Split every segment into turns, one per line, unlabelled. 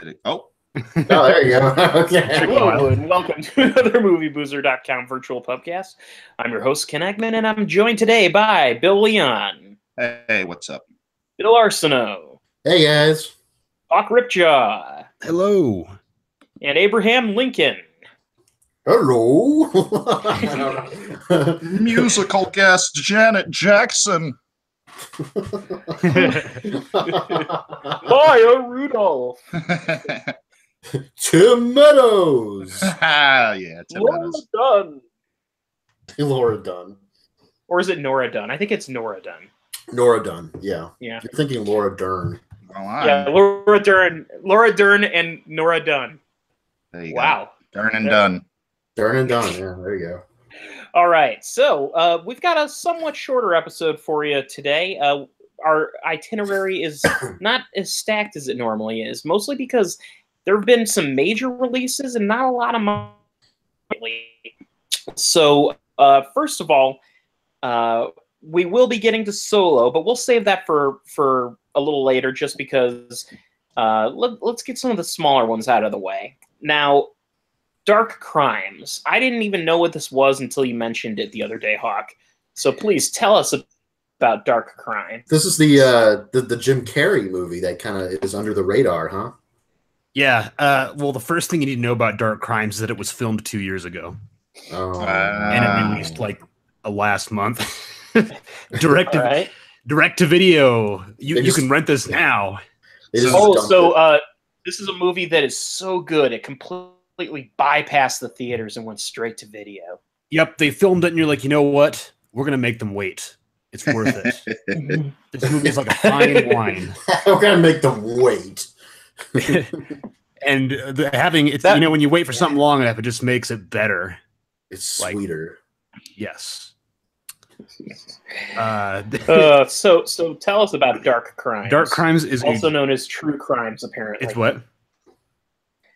Oh.
Oh, there you go. Okay.
Hello, and welcome to another MovieBoozer.com virtual pubcast. I'm your host, Ken Eggman, and I'm joined today by Bill Leon,
Hey, what's up?
Bill Arsenault,
Hey, guys.
Hawk Ripjaw,
Hello.
and Abraham Lincoln.
Hello.
Musical guest Janet Jackson.
Maya Rudolph.
Tim Meadows.
Yeah, Tim
Laura
Meadows.
Dunn.
Laura Dunn.
Or is it Nora Dunn? I think it's Nora Dunn.
Nora Dunn, yeah.
Yeah.
You're thinking Laura Dern.
Yeah, Laura Dern and Nora Dunn.
There you
Wow.
go. Dern and Dunn.
Dern and Dunn, yeah, there you go.
All right, so we've got a somewhat shorter episode for you today. Our itinerary is not as stacked as it normally is, mostly because there have been some major releases and not a lot of money. So, first of all, we will be getting to Solo, but we'll save that for a little later just because let's get some of the smaller ones out of the way. Now, Dark Crimes. I didn't even know what this was until you mentioned it the other day, Hawk. So please tell us about Dark Crime.
This is the Jim Carrey movie that kind of is under the radar, huh?
Yeah. Well, the first thing you need to know about Dark Crimes is that it was filmed 2 years ago.
Oh.
And it released like last month. Direct to video. You can rent this now.
This is a movie that is so good it completely bypassed the theaters and went straight to video.
Yep, they filmed it and you're like, you know what? We're going to make them wait. It's worth it. This movie is like a fine wine.
We're going to make them wait.
And when you wait for something long enough, it just makes it better.
It's sweeter.
Yes.
So tell us about Dark Crimes.
Dark Crimes is
also known as True Crimes, apparently.
It's what?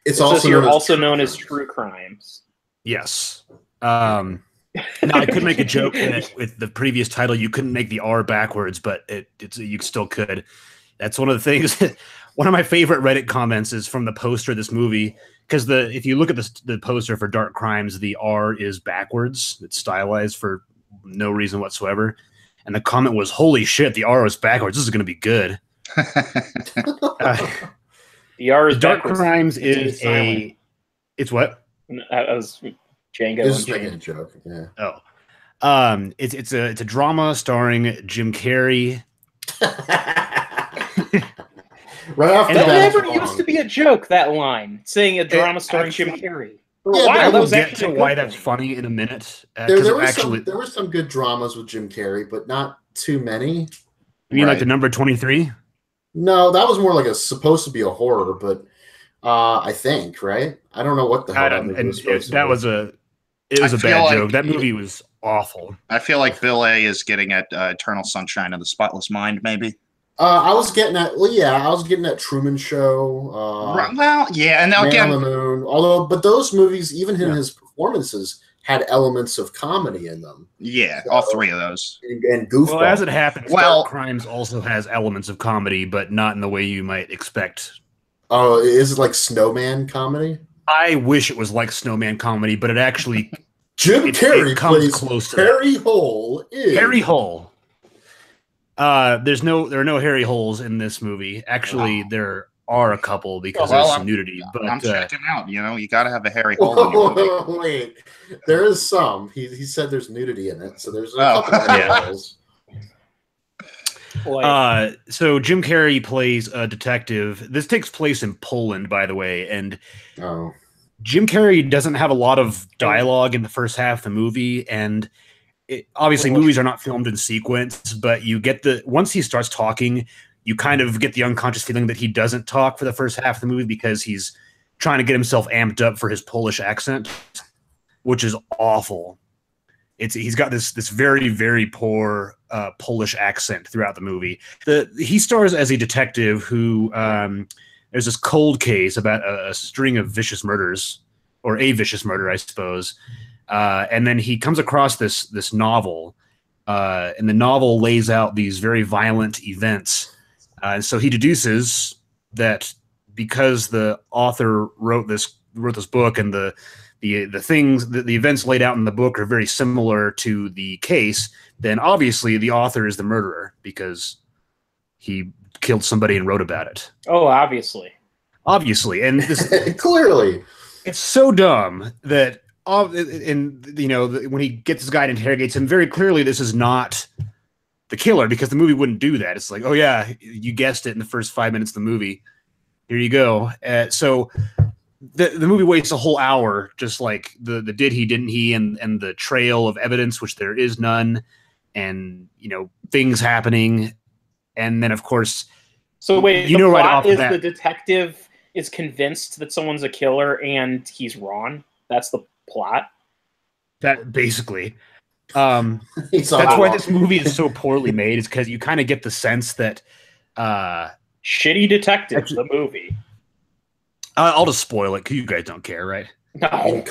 It's also
known as True Crimes.
Yes. Now I could make a joke that with the previous title you couldn't make the R backwards, but you still could. That's one of the things. One of my favorite Reddit comments is from the poster of this movie, because if you look at the poster for Dark Crimes, the R is backwards. It's stylized for no reason whatsoever. And the comment was, "Holy shit, the R is backwards. This is going to be good."
The R is
Dark
backwards.
Crimes is a. It's what?
I was Django.
Just making a joke. Yeah.
Oh, it's a drama starring Jim Carrey.
Right off the
bat.
That
never used to be a joke, that line, saying a drama starring Jim Carrey. For a while,
that was get to why that's funny in a minute.
There were some good dramas with Jim Carrey, but not too many.
You mean like the number 23?
No, that was more like supposed to be a horror, but I think, right? I don't know what the hell
that was a bad joke. That movie was awful.
I feel like Bill A is getting at Eternal Sunshine of the Spotless Mind, maybe.
I was getting at Truman Show.
And now
Man on the Moon. But those movies, even in his performances, had elements of comedy in them.
Yeah, all three of those.
And goofball.
Well, as it happens, Dark Crimes also has elements of comedy, but not in the way you might expect.
Oh, is it like Snowman comedy?
I wish it was like Snowman comedy, but it actually
Jim Carrey
comes close to
Harry Hole.
Harry Hole. There are no Harry Holes in this movie. Actually, there are a couple because there's some nudity. But
I'm checking out. You got to have a Harry Hole in your movie.
Wait, there is some. He said there's nudity in it, so there's a couple of Harry Holes.
So Jim Carrey plays a detective. This takes place in Poland, by the way, and Jim Carrey doesn't have a lot of dialogue in the first half of the movie, and obviously movies are not filmed in sequence, but you get once he starts talking, you kind of get the unconscious feeling that he doesn't talk for the first half of the movie because he's trying to get himself amped up for his Polish accent, which is awful. He's got this very, very poor Polish accent throughout the movie. He stars as a detective who there's this cold case about a string of vicious murders, or a vicious murder, I suppose. And then he comes across this novel, and the novel lays out these very violent events. And so he deduces that because the author wrote this book, and the things, the events laid out in the book are very similar to the case, then obviously the author is the murderer because he killed somebody and wrote about it.
Oh, obviously.
And this
clearly,
it's so dumb that, and when he gets this guy and interrogates him, very clearly this is not the killer, because the movie wouldn't do that. It's like, oh yeah, you guessed it in the first 5 minutes of the movie. Here you go. So the movie wastes a whole hour just like the did he, didn't he, and the trail of evidence, which there is none, and things happening, and then of course.
So wait, the
right
plot
off
is
that,
the detective is convinced that someone's a killer and he's wrong. That's the plot.
That basically. That's why this movie is so poorly made, is because you kind of get the sense that
Shitty Detective, the movie.
I'll just spoil it because you guys don't care, right?
No.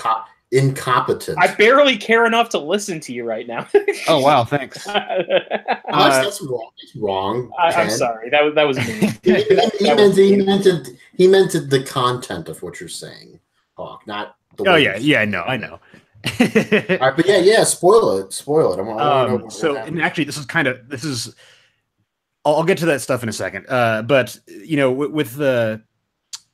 Incompetent.
I barely care enough to listen to you right now.
Oh wow, thanks.
That's wrong. That's wrong.
I'm sorry. That was mean.
He meant the content of what you're saying, Hawk, not the.
Oh yeah, no, I know.
All right, but yeah, spoil it. I want to know.
And actually, this is. I'll get to that stuff in a second. But with the.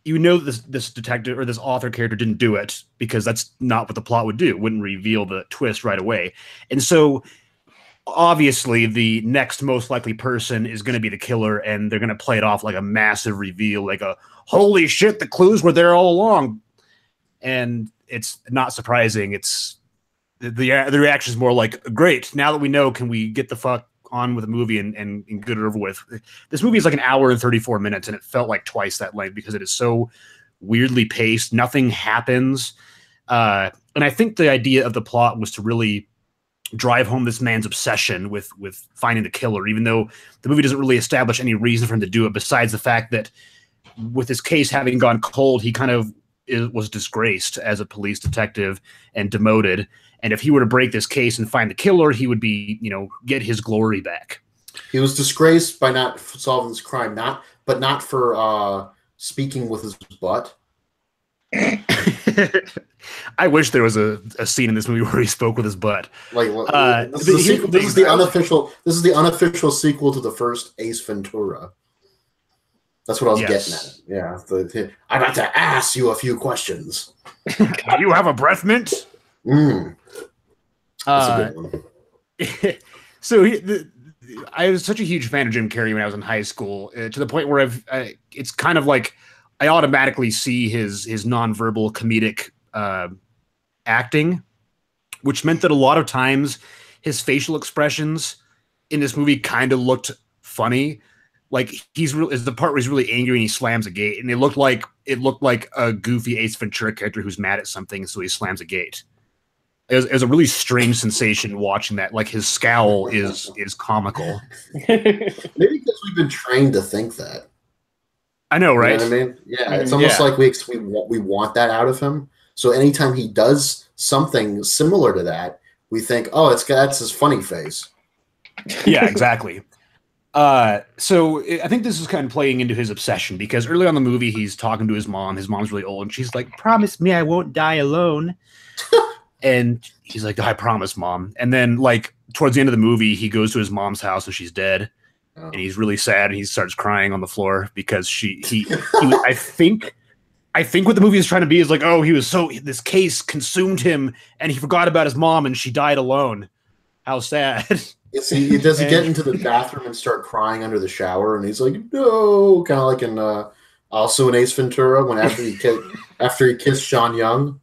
This detective or this author character didn't do it because that's not what the plot would do. It wouldn't reveal the twist right away. And so obviously the next most likely person is going to be the killer, and they're going to play it off like a massive reveal, like a holy shit, the clues were there all along. And it's not surprising. It's the reaction is more like, great, now that we know, can we get the fuck on with the movie and get it over with. This movie is like an hour and 34 minutes, and it felt like twice that length because it is so weirdly paced. Nothing happens. And I think the idea of the plot was to really drive home this man's obsession with finding the killer, even though the movie doesn't really establish any reason for him to do it, besides the fact that with his case having gone cold, he kind of was disgraced as a police detective and demoted. And if he were to break this case and find the killer, he would be, get his glory back.
He was disgraced by not solving this crime, not for speaking with his butt.
I wish there was a scene in this movie where he spoke with his butt.
This is the unofficial sequel to the first Ace Ventura. That's what I was getting at. Yeah, I'd like to ask you a few questions.
Do you have a breath mint?
That's a good one.
So I was such a huge fan of Jim Carrey when I was in high school, to the point where it's kind of like I automatically see his nonverbal comedic acting, which meant that a lot of times his facial expressions in this movie kind of looked funny. Like is the part where he's really angry and he slams a gate, and it looked like a goofy Ace Ventura character who's mad at something, so he slams a gate. It was a really strange sensation watching that. Like his scowl is comical.
Maybe because we've been trained to think that.
I know, right?
You know what I mean? Yeah, it's almost like we want that out of him. So anytime he does something similar to that, we think, oh, that's his funny face.
Yeah, exactly. So I think this is kind of playing into his obsession, because early on in the movie, he's talking to his mom. His mom's really old, and she's like, "Promise me I won't die alone." And he's like, "I promise, Mom." And then, like, towards the end of the movie, he goes to his mom's house and she's dead. Oh. And he's really sad, and he starts crying on the floor because I think what the movie is trying to be is like, oh, this case consumed him and he forgot about his mom and she died alone. How sad.
He doesn't get into the bathroom and start crying under the shower, and he's like, no, kind of like in also in Ace Ventura when after he kissed Sean Young.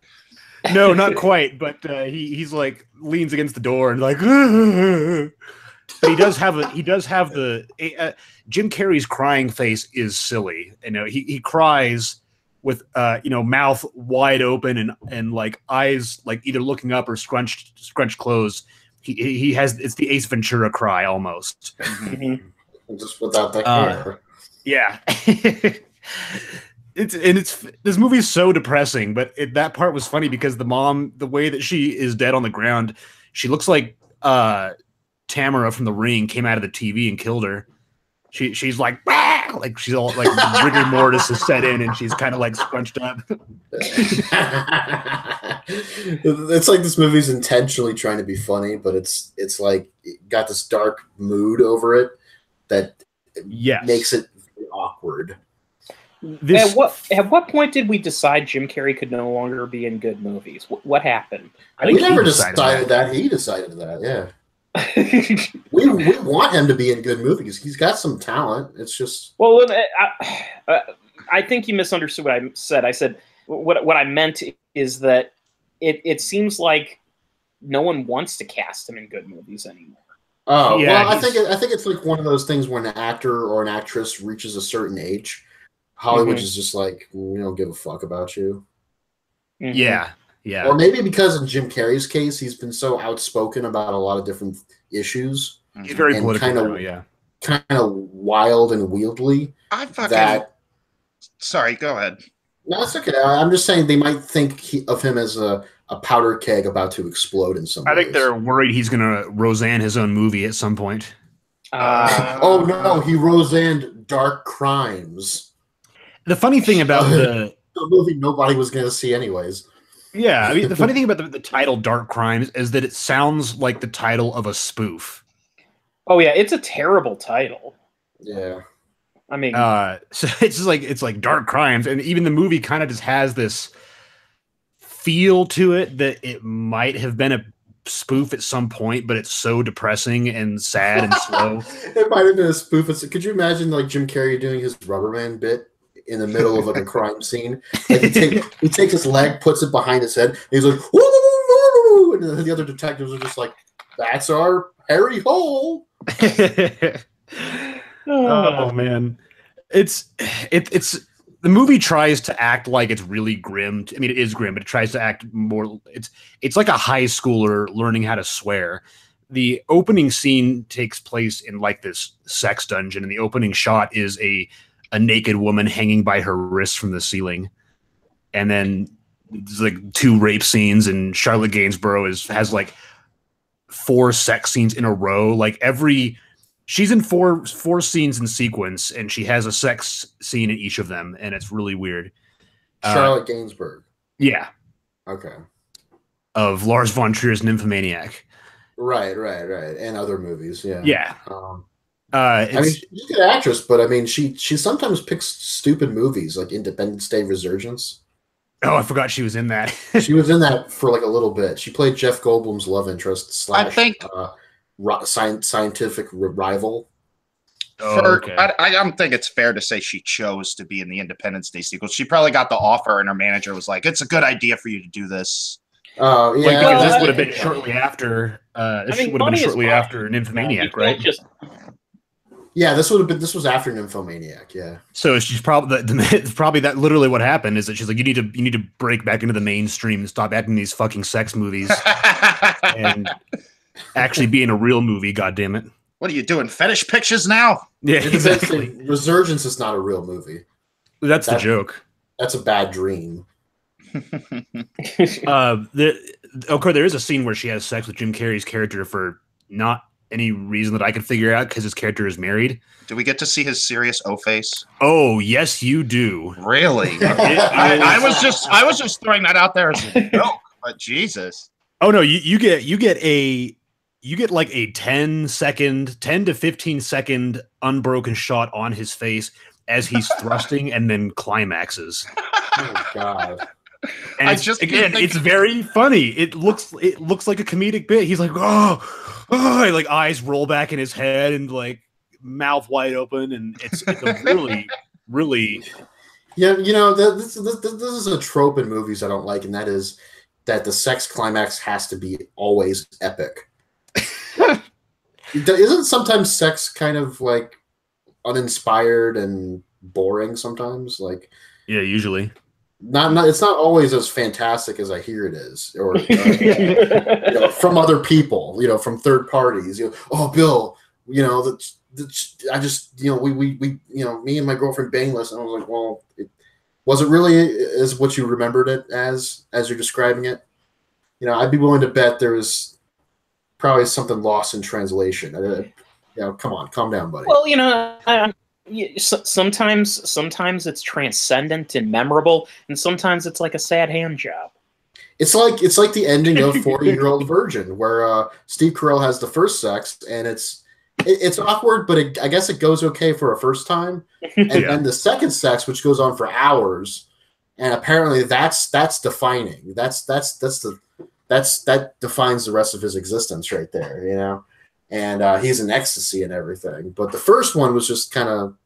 No, not quite, but he's like leans against the door and like. But he does have the Jim Carrey's crying face is silly. He cries with mouth wide open and like eyes like either looking up or scrunched closed. He has, it's the Ace Ventura cry almost.
Just without the hair.
Yeah. This movie is so depressing, but that part was funny because the mom, the way that she is dead on the ground, she looks like Tamara from The Ring came out of the TV and killed her. She's like, bah! like she's all like rigor mortis is set in, and she's kind of like scrunched up.
It's like this movie's intentionally trying to be funny, but it's like it got this dark mood over it that makes it awkward.
At what point did we decide Jim Carrey could no longer be in good movies? What happened?
We never decided that. He decided that. Yeah. we want him to be in good movies. He's got some talent. It's just
I think you misunderstood what I said. I said what I meant is that it seems like no one wants to cast him in good movies anymore.
Oh yeah, well, I think it's like one of those things when an actor or an actress reaches a certain age, Hollywood is just like, we don't give a fuck about you.
Yeah. Yeah.
Or maybe because in Jim Carrey's case, he's been so outspoken about a lot of different issues.
He's very political,
kind of wild and wieldly.
Sorry, go ahead.
No, it's okay. I'm just saying they might think of him as a powder keg about to explode in some ways.
I think they're worried he's going to Roseanne his own movie at some point.
Oh, no. He Roseanne Dark Crimes.
The funny thing about the
movie nobody was going to see anyways.
Yeah, I mean, the funny thing about the title Dark Crimes is that it sounds like the title of a spoof.
Oh yeah, it's a terrible title.
Yeah.
I mean,
so it's like Dark Crimes, and even the movie kind of just has this feel to it that it might have been a spoof at some point, but it's so depressing and sad and slow.
It might have been a spoof. Could you imagine like Jim Carrey doing his Rubberman bit in the middle of like a crime scene? Like he takes his leg, puts it behind his head, and he's like, woo, woo, woo, and the other detectives are just like, that's our Harry Hole.
Oh man, it's the movie tries to act like it's really grim. I mean, it is grim, but it tries to act more. It's like a high schooler learning how to swear. The opening scene takes place in like this sex dungeon, and the opening shot is a naked woman hanging by her wrists from the ceiling, and then there's like 2 rape scenes, and Charlotte Gainsborough has like 4 sex scenes in a row. Like she's in four scenes in sequence, and she has a sex scene in each of them, and it's really weird.
Charlotte Gainsbourg.
Yeah.
Okay.
Of Lars von Trier's Nymphomaniac.
Right, and other movies. Yeah.
Yeah.
I mean, she's a good actress, but I mean, she sometimes picks stupid movies like Independence Day Resurgence.
Oh, I forgot she was in that.
She was in that for like a little bit. She played Jeff Goldblum's love interest / scientific rival.
Okay. I don't think it's fair to say she chose to be in the Independence Day sequel. She probably got the offer, and her manager was like, "It's a good idea for you to do this."
Oh, yeah.
Because this would have been shortly after. This would have been shortly after Nymphomaniac, right?
Yeah, this was after Nymphomaniac. Yeah.
So she's probably that literally what happened is that she's like, you need to break back into the mainstream and stop acting these fucking sex movies and actually be in a real movie. God damn it!
What are you doing? Fetish pictures now?
Yeah, exactly.
Resurgence is not a real movie.
That's the joke.
That's a bad dream.
There is a scene where she has sex with Jim Carrey's character for not any reason that I could figure out because his character is married.
Do we get to see his serious O-face?
Oh, yes, you do.
Really? I was just throwing that out there as a joke, but Jesus.
Oh no, you get like a 10 to 15 second unbroken shot on his face as he's thrusting and then climaxes.
Oh God.
And it's very funny. It looks like a comedic bit. He's like, oh, like eyes roll back in his head and like mouth wide open, and it's a really, really.
Yeah, you know, this is a trope in movies I don't like, and that is that the sex climax has to be always epic. Isn't sometimes sex kind of like uninspired and boring sometimes? Like,
yeah, usually.
Not it's not always as fantastic as I hear it is, or from other people, from third parties. Oh, Bill, I just we me and my girlfriend banged this, and I was like, well, was it really as what you remembered it as you're describing it? I'd be willing to bet there was probably something lost in translation. Come on, calm down, buddy.
Well, sometimes it's transcendent and memorable, and sometimes it's like a sad hand job.
It's like the ending of 40-Year-Old Virgin, where Steve Carell has the first sex, and it's awkward, but I guess it goes okay for a first time, and then the second sex, which goes on for hours, and apparently that's defining. That defines the rest of his existence right there, you know. And he's in ecstasy and everything. But the first one was just kind of,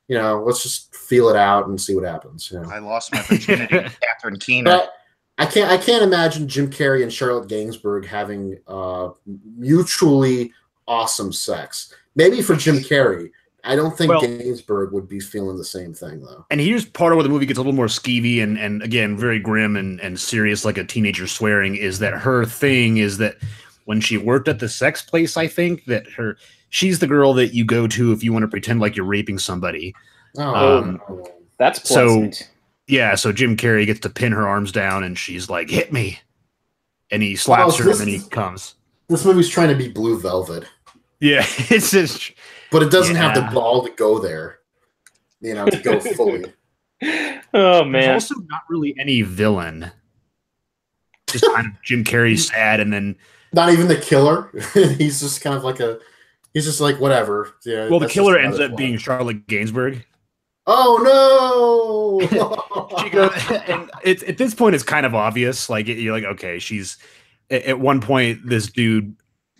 you know, let's just feel it out and see what happens. You know?
I lost my virginity to Catherine Keener.
But I can't imagine Jim Carrey and Charlotte Gainsbourg having mutually awesome sex. Maybe for Jim Carrey. I don't think Gainsbourg would be feeling the same thing, though.
And here's part of where the movie gets a little more skeevy and again, very grim and serious, like a teenager swearing, is that her thing is that when she worked at the sex place, I think that she's the girl that you go to if you want to pretend like you're raping somebody.
That's pleasant.
So Jim Carrey gets to pin her arms down, and she's like, "Hit me," and he slaps her, and then he comes.
This movie's trying to be Blue Velvet.
Yeah, it's just,
but it doesn't have the ball to go there, you know, to go fully.
Oh man!
There's also not really any villain. Just kind of Jim Carrey sad, and then.
Not even the killer. He's just kind of like he's just like, whatever. Yeah.
Well, the killer ends up being Charlotte Gainsbourg.
Oh no!
She goes, and at this point, it's kind of obvious. Like you're like, okay, she's at one point this dude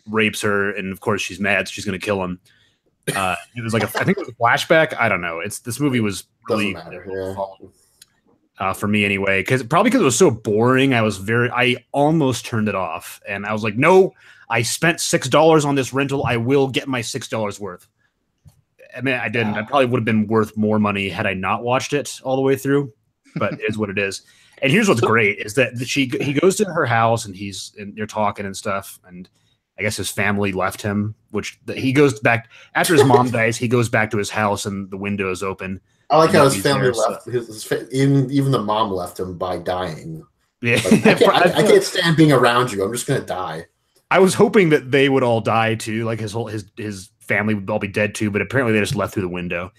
rapes her, and of course she's mad. So she's gonna kill him. It was like I think it was a flashback. I don't know. This movie was really for me anyway, because it was so boring. I almost turned it off, and I was like, no, I spent $6 on this rental. I will get my $6 worth. I mean, I didn't. I probably would have been worth more money had I not watched it all the way through, but it is what it is. And here's what's great is that he goes to her house and they're talking and stuff, and I guess his family left him, which he goes back after his mom dies. He goes back to his house and the window is open.
I like how his family left. Even the mom left him by dying. Yeah, like, I can't stand being around you. I'm just gonna die.
I was hoping that they would all die too, like his family would all be dead too. But apparently, they just left through the window.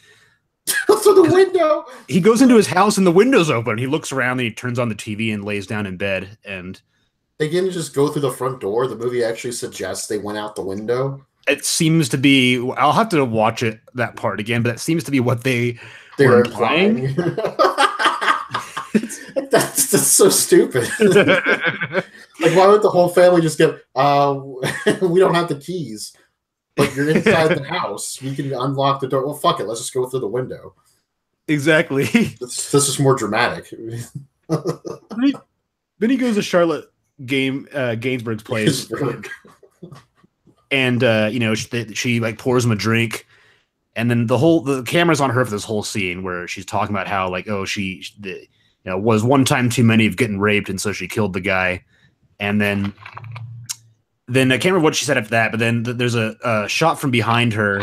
Through the window.
He goes into his house and the window's open. He looks around and he turns on the TV and lays down in bed. And
they didn't just go through the front door. The movie actually suggests they went out the window.
It seems to be. I'll have to watch that part again, but it seems to be what they were implying.
That's so stupid. Like, why would the whole family just get? We don't have the keys, but you're inside the house. We can unlock the door. Well, fuck it. Let's just go through the window.
Exactly.
This is more dramatic.
Then he goes to Charlotte Gainsbourg's place. And she like pours him a drink, and then the camera's on her for this whole scene where she's talking about how like she was one time too many of getting raped, and so she killed the guy. And then I can't remember what she said after that, but then there's a shot from behind her,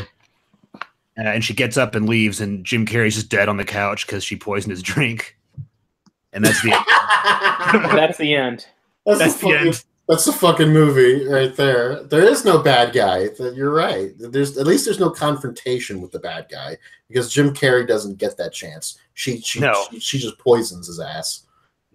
and she gets up and leaves, and Jim Carrey's just dead on the couch because she poisoned his drink, and that's the end.
That's the end.
That's the end. That's the fucking movie right there. There is no bad guy. You're right. There's no confrontation with the bad guy because Jim Carrey doesn't get that chance. She just poisons his ass.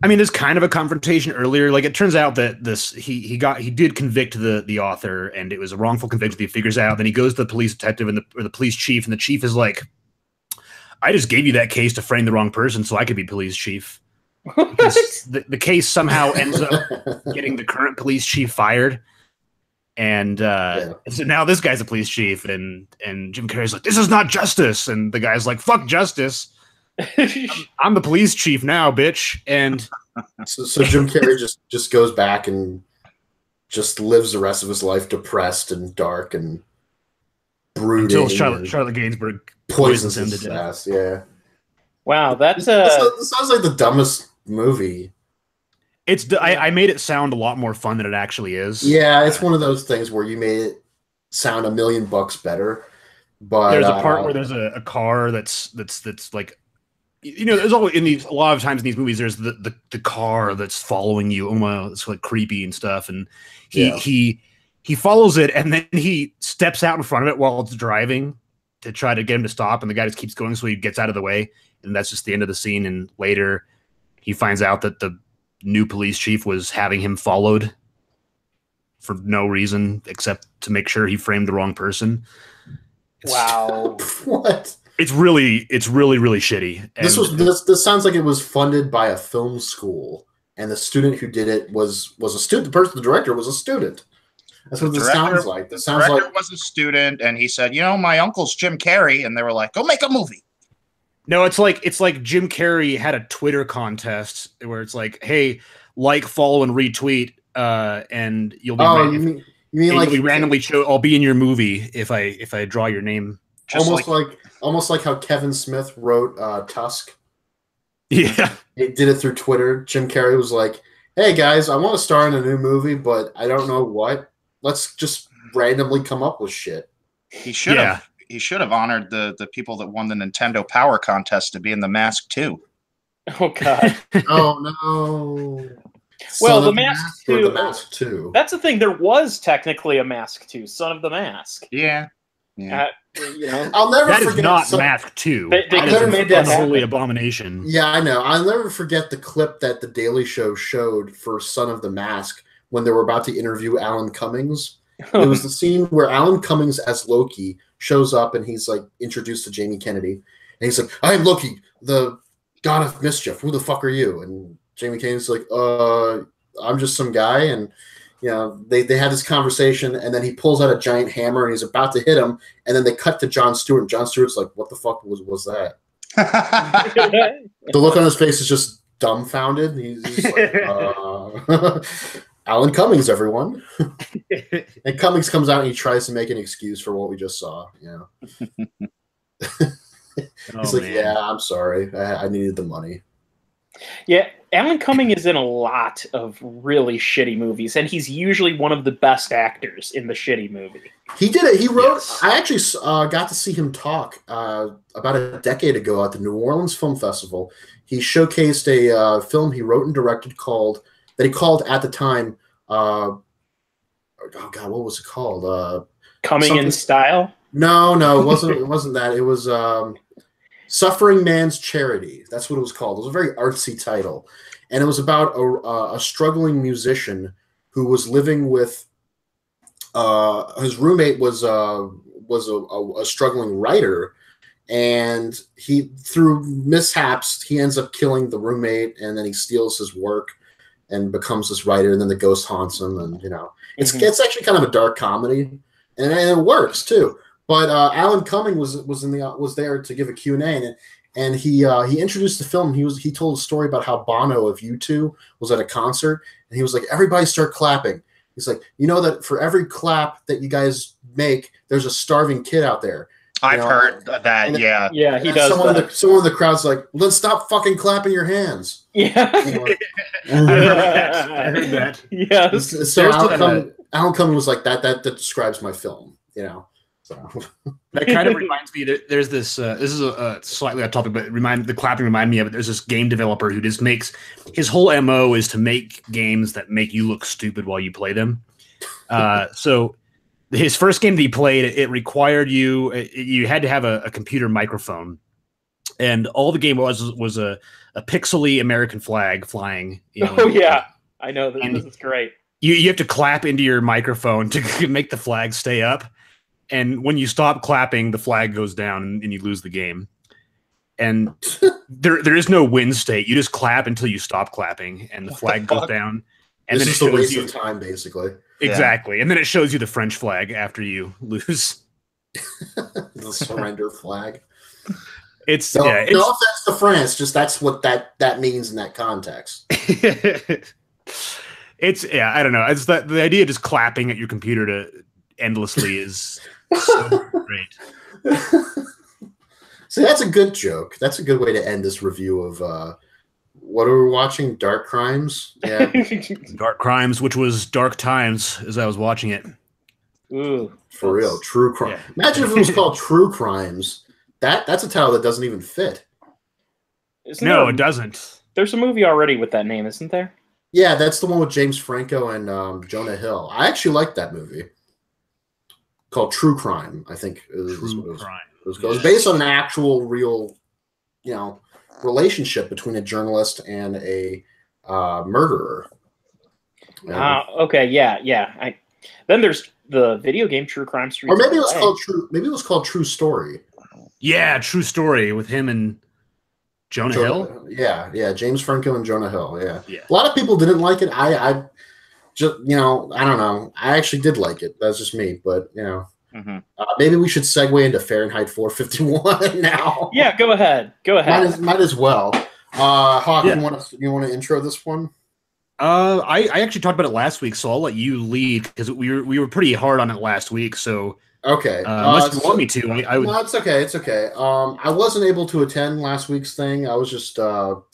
I mean, there's kind of a confrontation earlier. Like it turns out that he did convict the author, and it was a wrongful conviction that he figures out. Then he goes to the police detective or the police chief, and the chief is like, "I just gave you that case to frame the wrong person, so I could be police chief." The case somehow ends up getting the current police chief fired, and so now this guy's a police chief, and Jim Carrey's like, "This is not justice," and the guy's like, "Fuck justice, I'm the police chief now, bitch." And
so Jim Carrey just goes back and just lives the rest of his life depressed and dark and brooding
until Charlotte Gainsbourg
poisons him to death. Yeah.
Wow, that's
this sounds like the dumbest movie.
I made it sound a lot more fun than it actually is.
Yeah, it's one of those things where you made it sound $1 million better. But
there's a part where there's a car that's like, there's always a lot of times in these movies there's the car that's following you. Oh my, it's like creepy and stuff. And he follows it, and then he steps out in front of it while it's driving. to try to get him to stop, and the guy just keeps going, so he gets out of the way, and that's just the end of the scene. And later, he finds out that the new police chief was having him followed for no reason except to make sure he framed the wrong person.
Wow.
What?
It's really shitty. And
This sounds like it was funded by a film school, and the student who did it was a student. The director was a student. That's what this sounds like. The
director was a student, and he said, my uncle's Jim Carrey, and they were like, go make a movie.
No, it's like Jim Carrey had a Twitter contest where it's like, hey, like, follow, and retweet, and you'll be
you mean like
randomly show. I'll be in your movie if I draw your name.
Almost like how Kevin Smith wrote Tusk.
Yeah,
he did it through Twitter. Jim Carrey was like, "Hey guys, I want to star in a new movie, but I don't know what. Let's just randomly come up with shit."
He should have. He should have honored the people that won the Nintendo Power Contest to be in The Mask too.
Oh God!
Oh no!
Well, The Mask 2.
The Mask 2.
That's the thing. There was technically a Mask 2, Son of the Mask.
Yeah.
I'll never
that
forget.
Is not Mask 2.
They never made that
unholy abomination.
Yeah, I know. I'll never forget the clip that the Daily Show showed for Son of the Mask when they were about to interview Alan Cummings. It was the scene where Alan Cummings as Loki shows up and he's like introduced to Jamie Kennedy, and he's like, "I'm Loki, the god of mischief. Who the fuck are you?" And Jamie Kennedy's like, I'm just some guy. And, they had this conversation, and then he pulls out a giant hammer and he's about to hit him. And then they cut to Jon Stewart. And Jon Stewart's like, what the fuck was that? The look on his face is just dumbfounded. He's like, Alan Cummings, everyone. And Cummings comes out and he tries to make an excuse for what we just saw. He's like, man. Yeah, I'm sorry. I needed the money.
Yeah, Alan Cumming is in a lot of really shitty movies, and he's usually one of the best actors in the shitty movie.
He did it. He wrote. Yes. I actually got to see him talk about a decade ago at the New Orleans Film Festival. He showcased a film he wrote and directed that he called at the time. Oh God, what was it called?
Coming in Style.
No, it wasn't. It wasn't that. It was. Suffering Man's Charity. That's what it was called. It was a very artsy title. And it was about a struggling musician who was living with his roommate was a struggling writer, and he, through mishaps, he ends up killing the roommate, and then he steals his work and becomes this writer, and then the ghost haunts him, and it's actually kind of a dark comedy, and it works too. But Alan Cumming was there to give a Q&A, and he introduced the film. He told a story about how Bono of U2 was at a concert, and he was like, everybody start clapping. He's like, that for every clap that you guys make, there's a starving kid out there.
I've heard that, yeah.
Yeah, he does.
Someone in the crowd's like, well, then stop fucking clapping your hands.
Yeah.
I heard that.
Yeah.
So Alan Cumming was like, that describes my film,
That kind of reminds me that there's this. This is a slightly off topic, but the clapping reminded me of it. There's this game developer who just makes his whole MO is to make games that make you look stupid while you play them. So his first game that he played, it required you had to have a computer microphone, and all the game was a pixely American flag flying.
Oh yeah, I know this is great.
You have to clap into your microphone to make the flag stay up. And when you stop clapping, the flag goes down and you lose the game. And there is no win state. You just clap until you stop clapping, and the flag goes down. And
this
then
is a waste of time, basically.
Exactly. Yeah. And then it shows you the French flag after you lose.
The surrender flag.
No
offense to France, just that's what that means in that context.
I don't know. It's the idea of just clapping at your computer to endlessly is so great.
See, that's a good joke. That's a good way to end this review of what are we watching? Dark Crimes? Yeah.
Dark Crimes, which was Dark Times as I was watching it.
Ooh.
For real. True Crime. Yeah. Imagine if it was called True Crimes. That's a title that doesn't even fit.
It
doesn't.
There's a movie already with that name, isn't there?
Yeah, that's the one with James Franco and Jonah Hill. I actually like that movie. Called True Crime, I think.
True Crime.
It was based on an actual, real, relationship between a journalist and a murderer.
Okay, yeah. Then there's the video game True Crime Street.
Or maybe it was called True. Maybe it was called True Story.
Yeah, True Story with him and Jonah Hill.
Yeah, James Franco and Jonah Hill. Yeah.
A
lot of people didn't like it. I just, I don't know. I actually did like it. That's just me, but maybe we should segue into Fahrenheit 451 now.
Yeah, go ahead.
Might as well. Hawk, you want to intro this one?
I actually talked about it last week, so I'll let you lead because we were pretty hard on it last week. So
okay,
unless you want me to, I would.
No, it's okay. It's okay. I wasn't able to attend last week's thing. I was just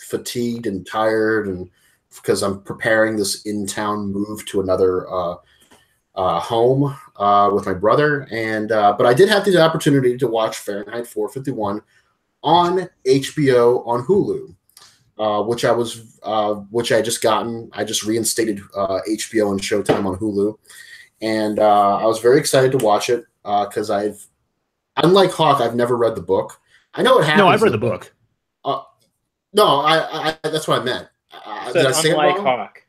fatigued and tired, and because I'm preparing this in-town move to another home with my brother, and but I did have the opportunity to watch Fahrenheit 451 on HBO on Hulu. Which I just gotten. I just reinstated HBO and Showtime on Hulu, and I was very excited to watch it because unlike Hawk, I've never read the bock. I know what happens.
No, I've read the book.
No, I that's what I meant. Did I say it wrong?
Hawk.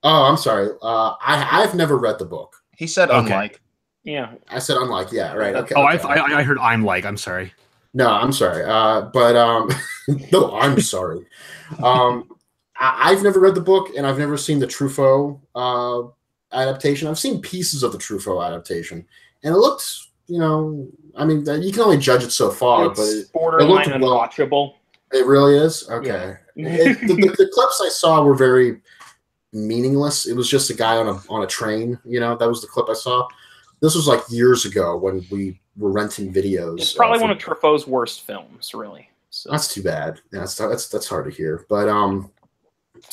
Oh, I'm sorry. I've never read the book.
He said unlike.
Yeah,
I said unlike. Yeah, right. Okay.
Oh,
okay.
I heard I'm like. I'm sorry.
No, I'm sorry. No, I'm sorry. I've never read the book, and I've never seen the Truffaut adaptation. I've seen pieces of the Truffaut adaptation, and it looks, I mean, you can only judge it so far, but it looked
unwatchable.
It really is? Okay. Yeah. The clips I saw were very meaningless. It was just a guy on a train, that was the clip I saw. This was like years ago when we were renting videos.
It's probably one of Truffaut's worst films, really. So.
That's too bad. Yeah, that's hard to hear. But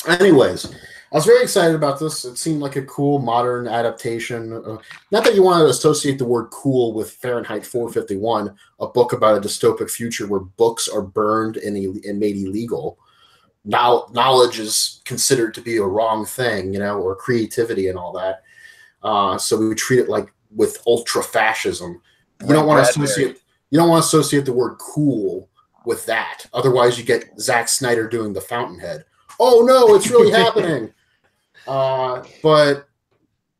anyways, I was very excited about this. It seemed like a cool modern adaptation. Not that you want to associate the word "cool" with Fahrenheit 451, a book about a dystopic future where books are burned and made illegal. Now, knowledge is considered to be a wrong thing, or creativity and all that. So we treat it like with ultra fascism. You don't want to associate the word "cool" with that. Otherwise, you get Zack Snyder doing the Fountainhead. Oh no, it's really happening. But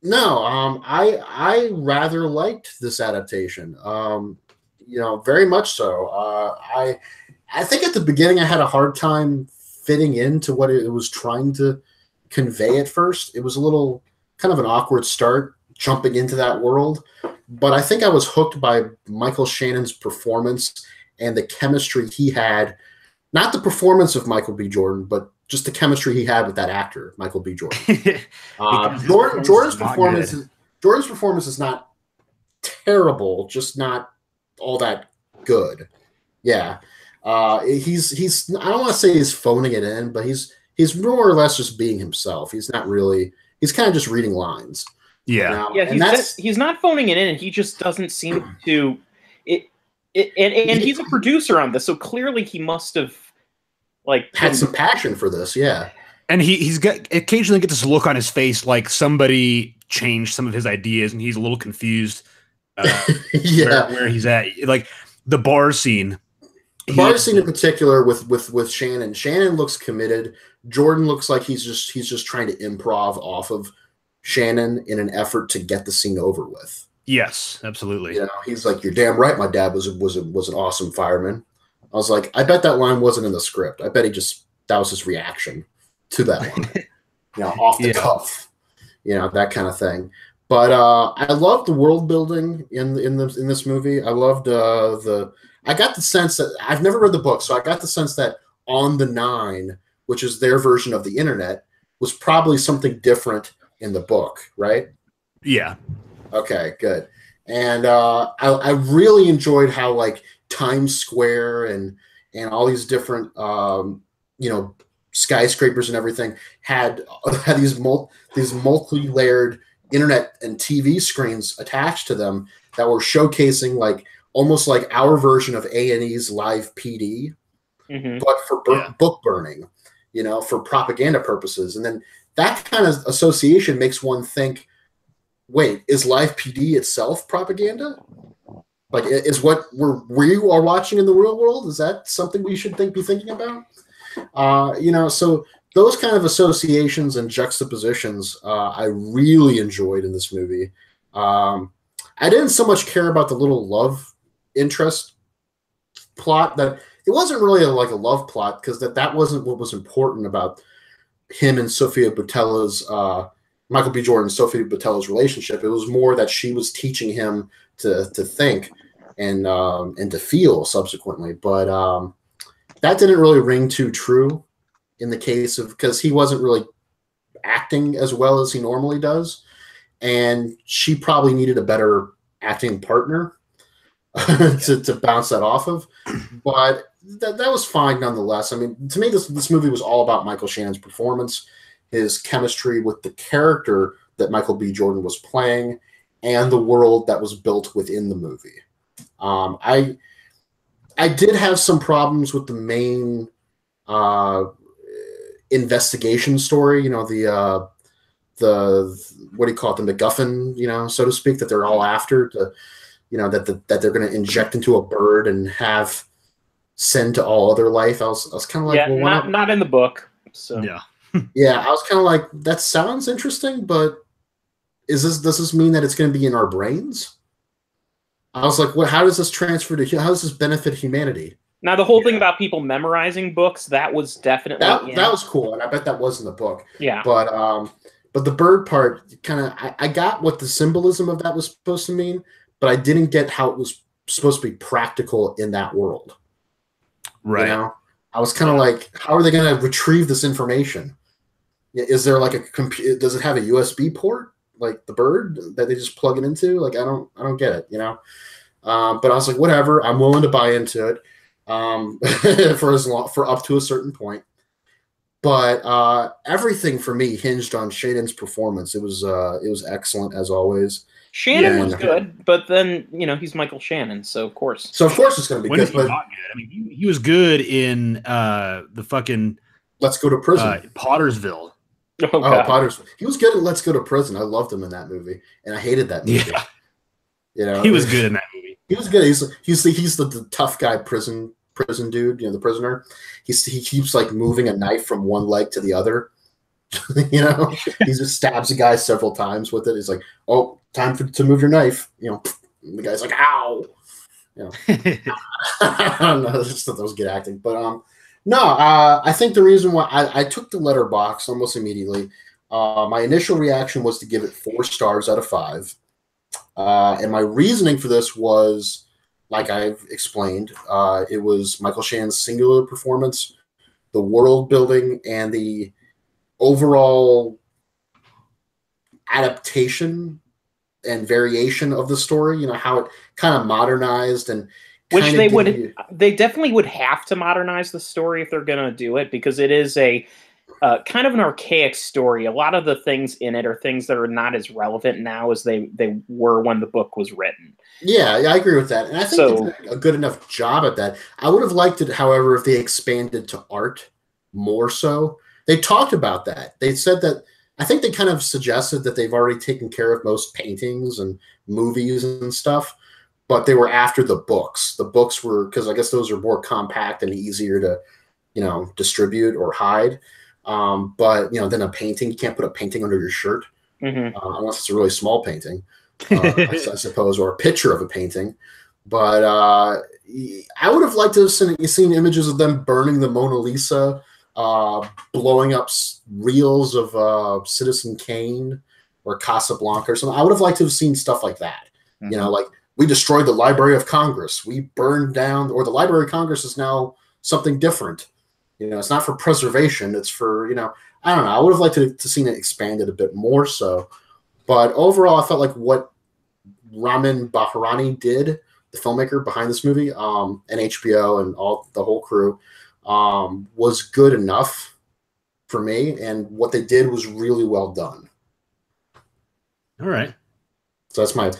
no, I rather liked this adaptation. Very much so. I think at the beginning I had a hard time fitting into what it was trying to convey at first. It was a little kind of an awkward start jumping into that world, but I think I was hooked by Michael Shannon's performance and the chemistry he had, not the performance of Michael B. Jordan, but just the chemistry he had with that actor, Michael B. Jordan. Jordan's performance is not terrible, just not all that good. Yeah. He's I don't want to say he's phoning it in, but he's more or less just being himself. He's not really, he's kind of just reading lines.
Yeah.
He's not phoning it in, and he just doesn't seem to and he's a producer on this, so clearly he must have
had some passion for this, yeah.
And he's got occasionally get this look on his face like somebody changed some of his ideas, and he's a little confused. Where he's at, like the bar scene.
The bar scene in particular with Shannon. Shannon looks committed. Jordan looks like he's just trying to improv off of Shannon in an effort to get the scene over with.
Yes, absolutely.
He's like, "You're damn right. My dad was an awesome fireman." I was like, I bet that line wasn't in the script. I bet that was his reaction to that line, off the cuff, that kind of thing. But I loved the world building in this movie. I loved I got the sense that I've never read the book, so I got the sense that On the Nine, which is their version of the internet, was probably something different in the book, right?
Yeah.
Okay, good. And I really enjoyed how Times Square and all these different skyscrapers and everything had these multi-layered internet and TV screens attached to them that were showcasing almost like our version of A&E's Live PD, but for book burning, for propaganda purposes. And then that kind of association makes one think, wait, is Live PD itself propaganda? Like, is what we are watching in the real world? Is that something we should be thinking about? So those kind of associations and juxtapositions, I really enjoyed in this movie. I didn't so much care about the little love interest plot. That it wasn't really a love plot, because that wasn't what was important about him and Sofia Boutella's Michael B. Jordan and Sofia Boutella's relationship. It was more that she was teaching him to think and to feel subsequently. But that didn't really ring too true in the case of, because he wasn't really acting as well as he normally does, and she probably needed a better acting partner to bounce that off of. But that was fine nonetheless. I mean, to me, this movie was all about Michael Shannon's performance, his chemistry with the character that Michael B. Jordan was playing, and the world that was built within the movie. I did have some problems with the main investigation story. The what do you call it? The MacGuffin, so to speak, that they're all after to, that they're going to inject into a bird and have send to all other life. I was kind of like, well,
not in the book. So
yeah.
Yeah, I was kind of like, that sounds interesting, but does this mean that it's going to be in our brains? I was like, how does this transfer to, how does this benefit humanity?
Now, the whole thing about people memorizing books, that was definitely
that was cool, and I bet that was in the book.
Yeah.
But the bird part, kind of, I got what the symbolism of that was supposed to mean, but I didn't get how it was supposed to be practical in that world.
Right.
I was kind of like, how are they going to retrieve this information? Is there like a computer? Does it have a USB port, like the bird, that they just plug it into? Like, I don't get it, But I was like, whatever, I'm willing to buy into it for up to a certain point. But everything for me hinged on Shannon's performance. It was excellent as always.
Shannon was good, but then he's Michael Shannon, so of course
it's going to be good.
But not good. I mean, he was good in the fucking
Let's Go to Prison,
Pottersville.
Oh,
Pottersville. He was good in Let's Go to Prison. I loved him in that movie, and I hated that movie.
Yeah. He was good in that movie.
He was good. He's the tough guy prison dude. The prisoner. He keeps like moving a knife from one leg to the other. He just stabs a guy several times with it. He's like, "Oh, time to move your knife." And the guy's like, "Ow!" I don't know. Just thought that was good acting, but no. I think the reason why I took the letterbox almost immediately. My initial reaction was to give it 4 stars out of 5, and my reasoning for this was, like I've explained, it was Michael Shannon's singular performance, the world building, and the overall adaptation and variation of the story, how it kind of modernized, and
which they definitely would have to modernize the story if they're going to do it, because it is a kind of an archaic story. A lot of the things in it are things that are not as relevant now as they were when the book was written.
Yeah, I agree with that. And I think they did a good enough job at that. I would have liked it, however, if they expanded to art more so. They talked about that. They said that, I think they kind of suggested that they've already taken care of most paintings and movies and stuff, but they were after the books. The books were, because I guess those are more compact and easier to, distribute or hide. But, then a painting, you can't put a painting under your shirt, unless it's a really small painting, I suppose, or a picture of a painting. But I would have liked to have seen images of them burning the Mona Lisa, blowing up reels of Citizen Kane or Casablanca or something. I would have liked to have seen stuff like that. Like, we destroyed the Library of Congress. We burned down, or the Library of Congress is now something different. It's not for preservation. It's for, I don't know. I would have liked to seen it expanded a bit more so. But overall, I felt like what Ramin Bahrani did, the filmmaker behind this movie, and HBO and the whole crew, was good enough for me. And what they did was really well done.
All right.
So that's my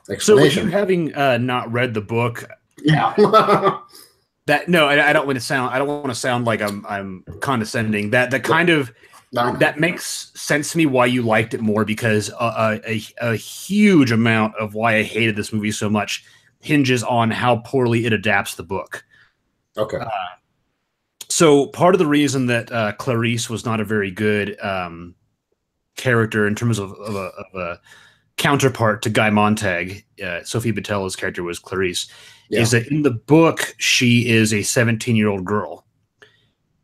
explanation.
So, you having not read the book,
yeah.
I don't want to sound like I'm condescending. That kind of that makes sense to me why you liked it more, because a huge amount of why I hated this movie so much hinges on how poorly it adapts the book.
Okay.
So part of the reason that Clarice was not a very good character in terms of a counterpart to Guy Montag, Sophia Boutella's character was Clarice, is that in the book she is a 17-year-old girl,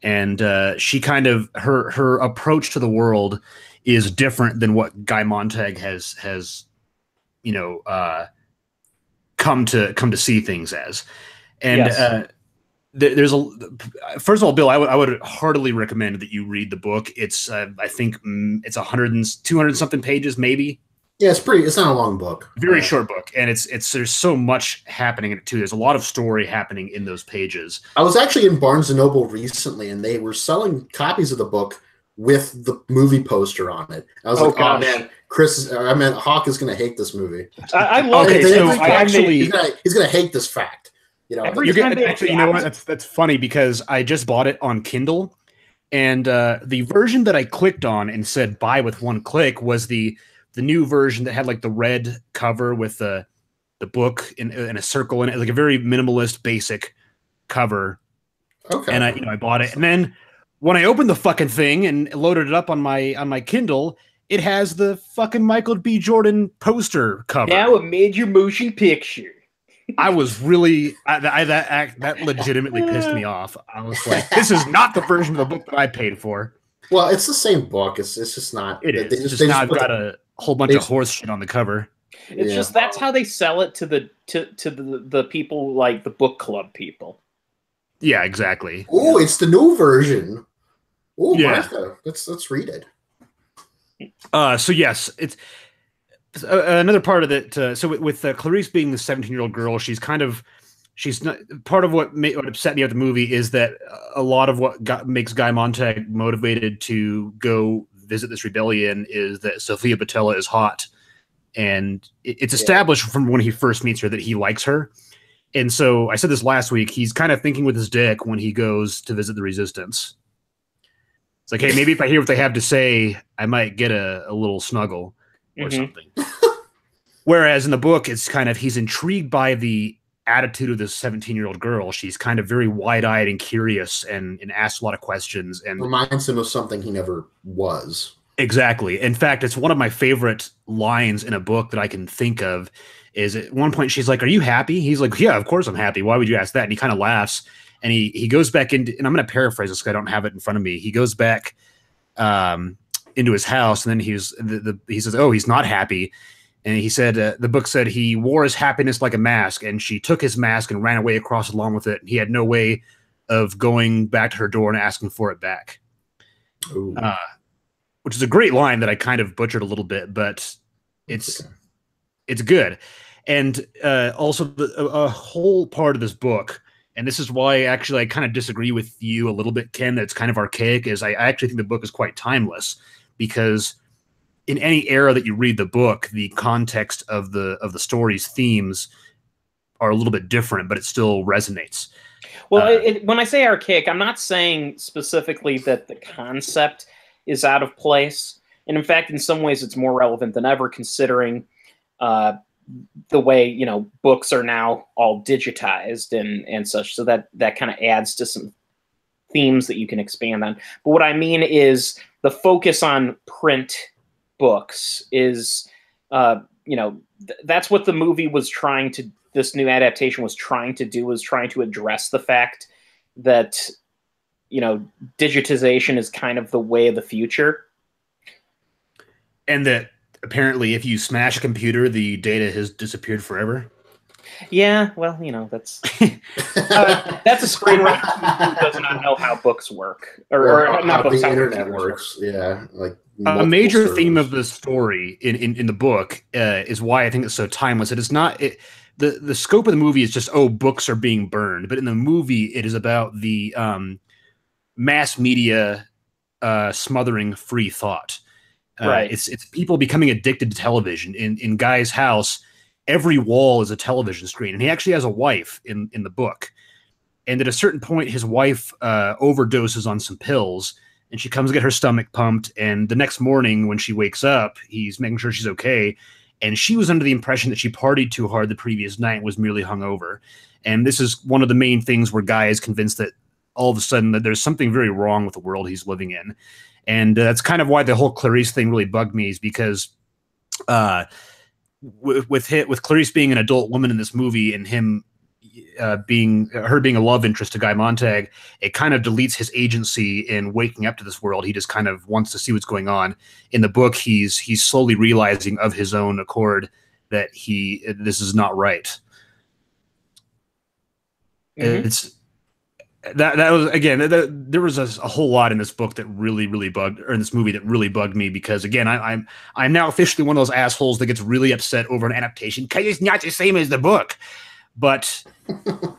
and she kind of her approach to the world is different than what Guy Montag has come to see things as. And there's first of all, Bill, I would heartily recommend that you read the book. It's I think it's 200 something pages, maybe.
Yeah, it's not a long book.
Very short book, and it's there's so much happening in it too. There's a lot of story happening in those pages.
I was actually in Barnes & Noble recently, and they were selling copies of the book with the movie poster on it. I was oh man, Hawk is going to hate this movie.
I love it.
So he's going to hate this fact. You know,
you know what? That's funny because I just bought it on Kindle, and the version that I clicked on and said buy with one click was the new version that had like the red cover with the book in a circle in it, like a very minimalist, basic cover. Okay. And I bought it, and then when I opened the fucking thing and loaded it up on my Kindle, it has the fucking Michael B. Jordan poster cover.
Now a major motion picture.
I was really that legitimately pissed me off. I was like, this is not the version of the book that I paid for.
Well, it's the same book. It's just not.
It is. It's just now I've got a whole bunch of horse shit on the cover.
It's just that's how they sell it to the people, like the book club people.
Yeah, exactly.
Oh, it's the new version. Oh, yeah. Martha, let's read it.
So yes, it's another part of it. So with Clarice being the 17-year-old girl, she's not part of what upset me about the movie is that a lot of what makes Guy Montag motivated to go visit this rebellion is that Sophia Boutella is hot, and it's established from when he first meets her that he likes her. And so I said this last week, he's kind of thinking with his dick when he goes to visit the Resistance. It's like, hey, maybe if I hear what they have to say, I might get a little snuggle or something. Whereas in the book, it's kind of, he's intrigued by the attitude of this 17-year-old girl. She's kind of very wide-eyed and curious and asks a lot of questions. And
reminds him of something he never was.
Exactly. In fact, it's one of my favorite lines in a book that I can think of is at one point she's like, are you happy? He's like, yeah, of course I'm happy. Why would you ask that? And he kind of laughs. And he goes back into, and I'm going to paraphrase this because I don't have it in front of me. He goes back into his house, and then he says, oh, he's not happy. And he said, the book said he wore his happiness like a mask, and she took his mask and ran away across the lawn with it. He had no way of going back to her door and asking for it back. Which is a great line that I kind of butchered a little bit, but it's good. And also a whole part of this book, and this is why actually I kind of disagree with you a little bit, Ken, that it's kind of archaic, is I actually think the book is quite timeless, because in any era that you read the book, the context of the story's themes are a little bit different, but it still resonates.
Well, when I say archaic, I'm not saying specifically that the concept is out of place. And in fact, in some ways, it's more relevant than ever, considering the way, books are now all digitized and such. So that kind of adds to some themes that you can expand on. But what I mean is the focus on print books is, that's what the movie was trying to, this new adaptation was trying to do, was trying to address the fact that, digitization is kind of the way of the future.
And that apparently if you smash a computer, the data has disappeared forever.
Yeah, well, that's that's a screenwriter who does not know how books work, or not books,
how the internet works. Yeah, like
a major theme of the story in the book is why I think it's so timeless. It is not the scope of the movie is just books are being burned, but in the movie it is about the mass media smothering free thought.
Right.
It's people becoming addicted to television. In Guy's house, every wall is a television screen, and he actually has a wife in the book. And at a certain point, his wife overdoses on some pills, and she comes to get her stomach pumped. And the next morning, when she wakes up, he's making sure she's okay, and she was under the impression that she partied too hard the previous night and was merely hungover. And this is one of the main things where Guy is convinced that all of a sudden that there's something very wrong with the world he's living in. And that's kind of why the whole Clarice thing really bugged me, is because with Clarice being an adult woman in this movie and him being a love interest to Guy Montag, it kind of deletes his agency in waking up to this world. He just kind of wants to see what's going on. In the book, he's slowly realizing of his own accord that this is not right. Mm-hmm. It's that was, again, there was a whole lot in this book that really bugged, or in this movie that really bugged me, because again, I'm now officially one of those assholes that gets really upset over an adaptation because it's not the same as the book. But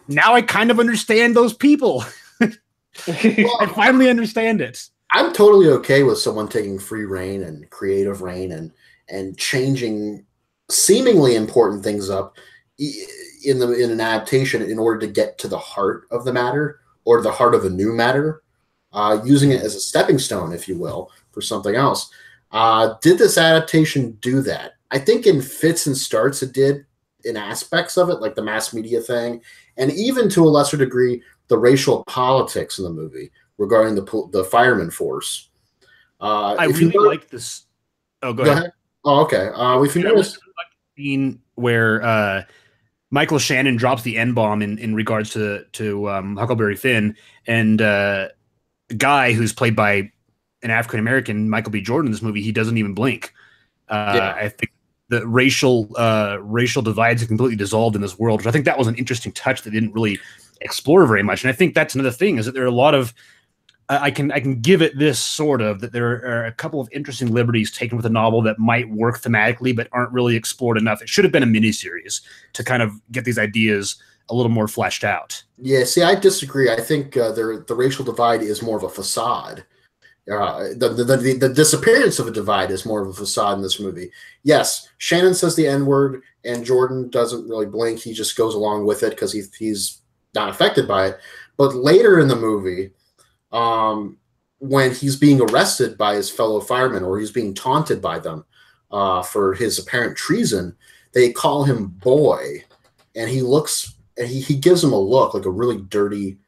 now I kind of understand those people. I finally understand it. I'm
totally okay with someone taking free reign and creative reign and changing seemingly important things up in an adaptation in order to get to the heart of the matter, or the heart of a new matter, using it as a stepping stone, if you will, for something else. Did this adaptation do that? I think in fits and starts it did, in aspects of it, like the mass media thing, and even to a lesser degree, the racial politics in the movie regarding the fireman force.
I really like this. Oh, go ahead.
Oh, okay. If you notice
the scene where Michael Shannon drops the N-bomb in regards to Huckleberry Finn, and Guy, who's played by an African American, Michael B. Jordan, in this movie, he doesn't even blink. I think the racial divides are completely dissolved in this world, which I think that was an interesting touch that didn't really explore very much. And I think that's another thing, is that there are a lot of I can give it this sort of, that there are a couple of interesting liberties taken with a novel that might work thematically but aren't really explored enough. It should have been a miniseries to kind of get these ideas a little more fleshed out.
Yeah, see, I disagree. I think the racial divide is more of a facade. The disappearance of a divide is more of a facade in this movie. Yes, Shannon says the N-word, and Jordan doesn't really blink. He just goes along with it because he's not affected by it. But later in the movie, when he's being arrested by his fellow firemen, or he's being taunted by them for his apparent treason, they call him boy, and he looks, and he gives him a look, like a really dirty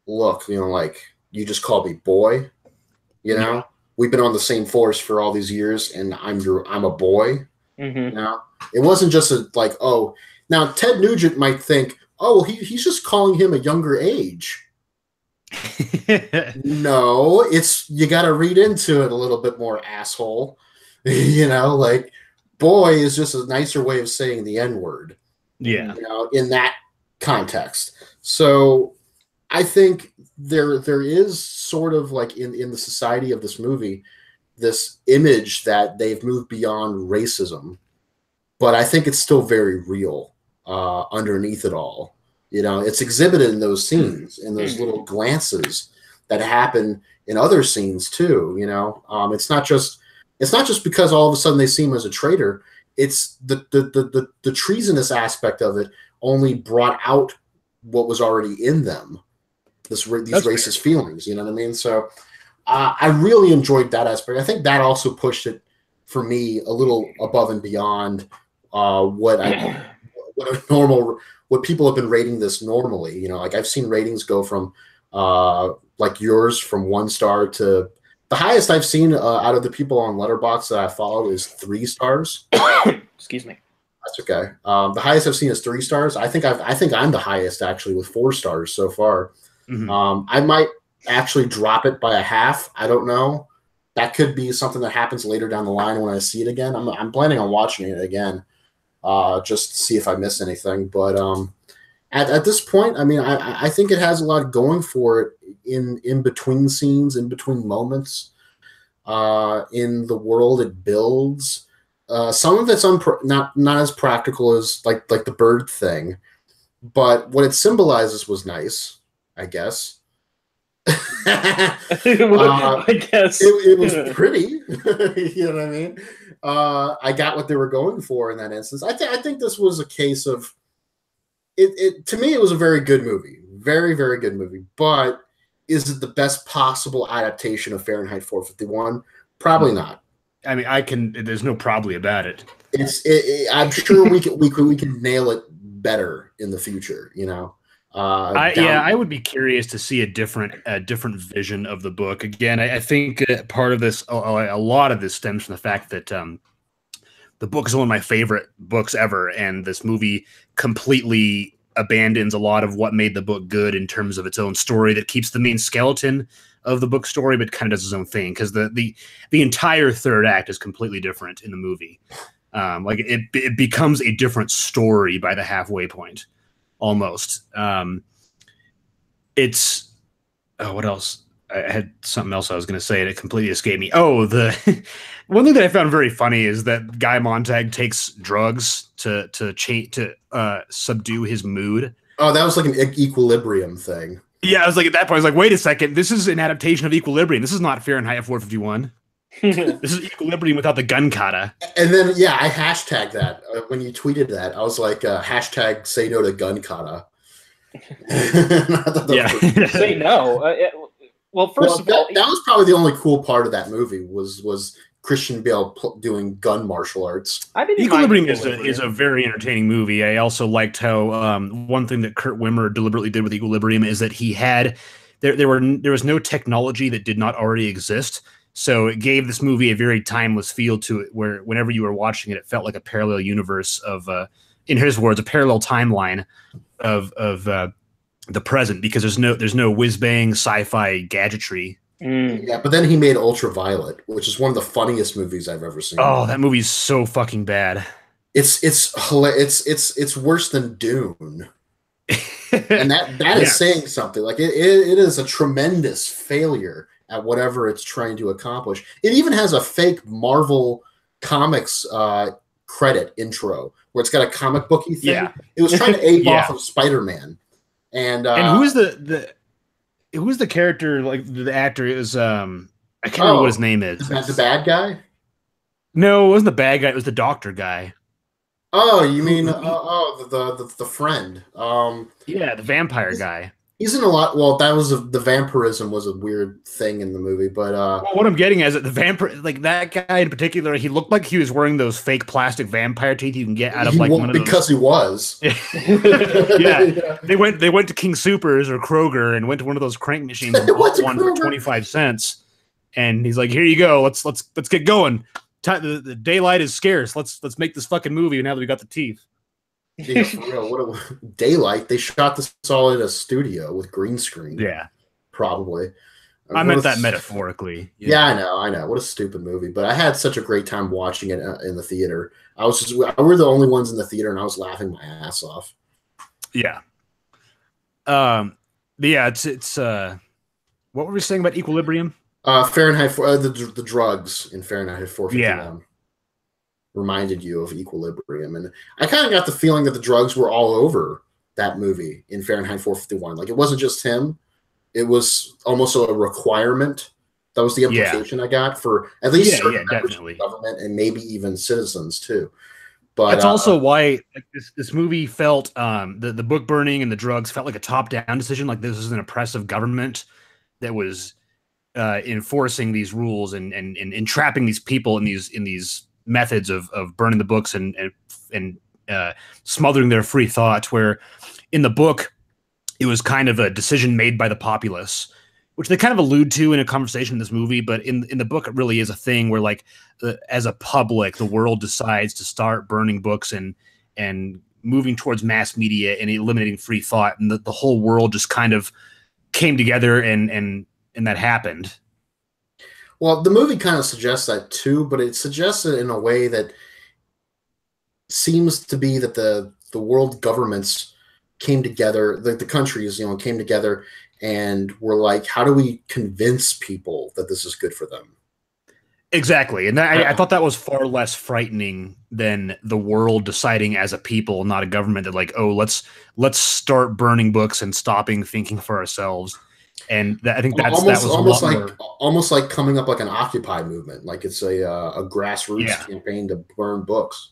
look, like, you just call me boy. We've been on the same force for all these years, and I'm a boy. Mm-hmm. It wasn't just now Ted Nugent might think, oh, well, he's just calling him a younger age. No, you got to read into it a little bit more, asshole. Like, boy is just a nicer way of saying the N-word.
Yeah.
In that context. So I think there is sort of, like, in the society of this movie, this image that they've moved beyond racism, but I think it's still very real underneath it all. It's exhibited in those scenes, in those little glances that happen in other scenes too. It's not just because all of a sudden they see him as a traitor. It's the treasonous aspect of it only brought out what was already in them. These racist feelings, you know what I mean? So I really enjoyed that aspect. I think that also pushed it for me a little above and beyond what people have been rating this normally. Like, I've seen ratings go from like yours, from 1 star to the highest I've seen out of the people on Letterboxd that I follow is 3 stars.
Excuse me.
That's okay. The highest I've seen is 3 stars. I think I'm the highest, actually, with 4 stars so far. Mm-hmm. I might actually drop it by a half. I don't know. That could be something that happens later down the line when I see it again. I'm planning on watching it again, just to see if I miss anything. But at this point, I mean, I think it has a lot going for it in between scenes, in between moments, in the world it builds. Some of it's not as practical as like the bird thing, but what it symbolizes was nice, I guess.
I guess
it was pretty. You know what I mean? I got what they were going for in that instance. I think this was a case of it. To me, it was a very good movie, very, very good movie. But is it the best possible adaptation of Fahrenheit 451? Probably not.
I mean, I can. There's no probably about it.
I'm sure we can nail it better in the future. You know.
I would be curious to see a different vision of the book. Again, I think part of this, a lot of this stems from the fact that the book is one of my favorite books ever, and this movie completely abandons a lot of what made the book good in terms of its own story that keeps the main skeleton of the book story, but kind of does its own thing, because the entire third act is completely different in the movie. Like it becomes a different story by the halfway point, almost. It's what else? I had something else I was going to say, and it completely escaped me. Oh, the one thing that I found very funny is that Guy Montag takes drugs to subdue his mood.
Oh, that was like an Equilibrium thing.
Yeah, I was like, at that point, I was like, wait a second, this is an adaptation of Equilibrium. This is not Fahrenheit 451. This is Equilibrium without the gun kata.
And then, yeah, I hashtagged that when you tweeted that. I was like, hashtag say no to gun kata.
Yeah, say no. Well, first of all,
that was probably the only cool part of that movie was Christian Bale doing gun martial arts.
Equilibrium is a very entertaining movie. I also liked how one thing that Kurt Wimmer deliberately did with Equilibrium is that he had there was no technology that did not already exist. So it gave this movie a very timeless feel to it, where whenever you were watching it, it felt like a parallel universe of, in his words, a parallel timeline of the present, because there's no whiz bang sci-fi gadgetry.
Yeah, but then he made Ultraviolet, which is one of the funniest movies I've ever seen.
Oh, that movie's so fucking bad.
It's worse than Dune. And that is saying something. Like it is a tremendous failure at whatever it's trying to accomplish. It even has a fake Marvel Comics credit intro where it's got a comic booky thing. Yeah. It was trying to ape off of Spider-Man. And
who's the character, like the actor? It was I can't remember what his name is.
The bad guy?
No, it wasn't the bad guy. It was the doctor guy.
Oh, you mean the friend?
Yeah, the vampire guy.
He's in a lot. Well, the vampirism was a weird thing in the movie, but
well, what I'm getting is that the vampire, like that guy in particular, he looked like he was wearing those fake plastic vampire teeth you can get out of like one of those.
Because he was.
Yeah, they went to King Supers or Kroger and went to one of those crank machines and bought one for 25 cents. And he's like, "Here you go. Let's get going. The daylight is scarce. Let's make this fucking movie now that we got the teeth."
Yeah, for real. What a daylight! They shot this all in a studio with green screen.
Yeah,
probably.
I meant that metaphorically.
Yeah, I know. What a stupid movie! But I had such a great time watching it in the theater. We're the only ones in the theater, and I was laughing my ass off.
Yeah. But yeah, it's what were we saying about Equilibrium?
Fahrenheit the drugs in Fahrenheit 451.
Yeah.
Reminded you of Equilibrium, and I kind of got the feeling that the drugs were all over that movie in Fahrenheit 451. Like it wasn't just him; it was almost a requirement. That was the implication I got for at least certain members of the government and maybe even citizens too. But
that's also why this movie felt the book burning and the drugs felt like a top-down decision. Like this was an oppressive government that was enforcing these rules and entrapping these people in these methods of burning the books and smothering their free thought, where in the book it was kind of a decision made by the populace, which they kind of allude to in a conversation in this movie, but in the book it really is a thing where like as a public the world decides to start burning books and moving towards mass media and eliminating free thought, and the whole world just kind of came together and that happened.
Well, the movie kind of suggests that too, but it suggests it in a way that seems to be that the world governments came together, the countries, came together and were like, how do we convince people that this is good for them?
Exactly. And I thought that was far less frightening than the world deciding as a people, not a government, that like, oh, let's start burning books and stopping thinking for ourselves. And I think that was
almost like coming up like an Occupy movement, like it's a grassroots campaign to burn books.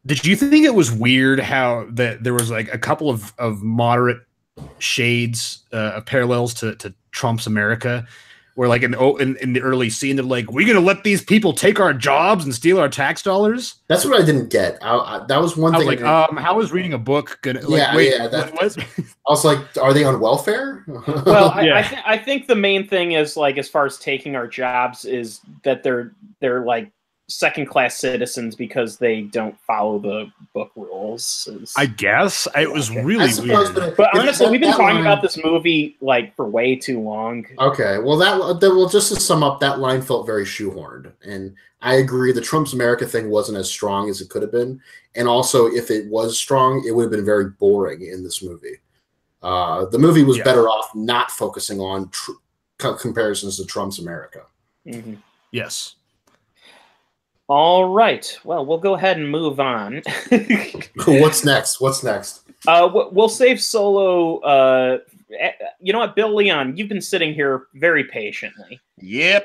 Did you think it was weird how that there was like a couple of moderate shades of parallels to Trump's America, where like in the early scene, they're like, we're going to let these people take our jobs and steal our tax dollars.
That's what I didn't get. That was one thing.
I was like, how is reading a book going to, like, wait, what?
I was like, are they on welfare?
Well, I think the main thing is, like, as far as taking our jobs, is that they're like second-class citizens because they don't follow the book rules.
I guess it was really weird.
But honestly, we've been talking about this movie like for way too long.
Okay, well, just to sum up, that line felt very shoehorned, and I agree. The Trump's America thing wasn't as strong as it could have been, and also if it was strong, it would have been very boring in this movie. The movie was better off not focusing on comparisons to Trump's America.
Mm-hmm.
Yes.
All right. Well, we'll go ahead and move on.
What's next?
We'll save Solo. You know what, Bill Leon, you've been sitting here very patiently.
Yep.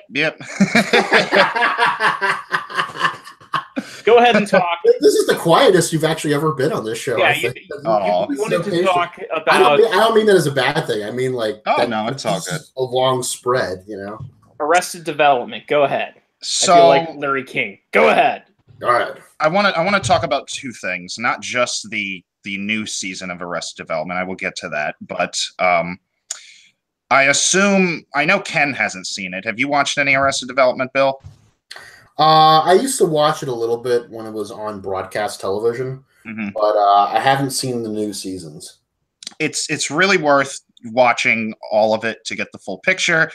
Go ahead and talk.
This is the quietest you've actually ever been on this show.
Yeah,
you
wanted to talk about.
I don't mean that as a bad thing. I mean, like,
no, it's all good.
A long spread,
Arrested Development. Go ahead.
So,
I feel like Larry King. Go ahead.
All right.
I want to talk about two things, not just the new season of Arrested Development. I will get to that, but I know Ken hasn't seen it. Have you watched any Arrested Development, Bill?
I used to watch it a little bit when it was on broadcast television, but I haven't seen the new seasons.
It's really worth watching all of it to get the full picture.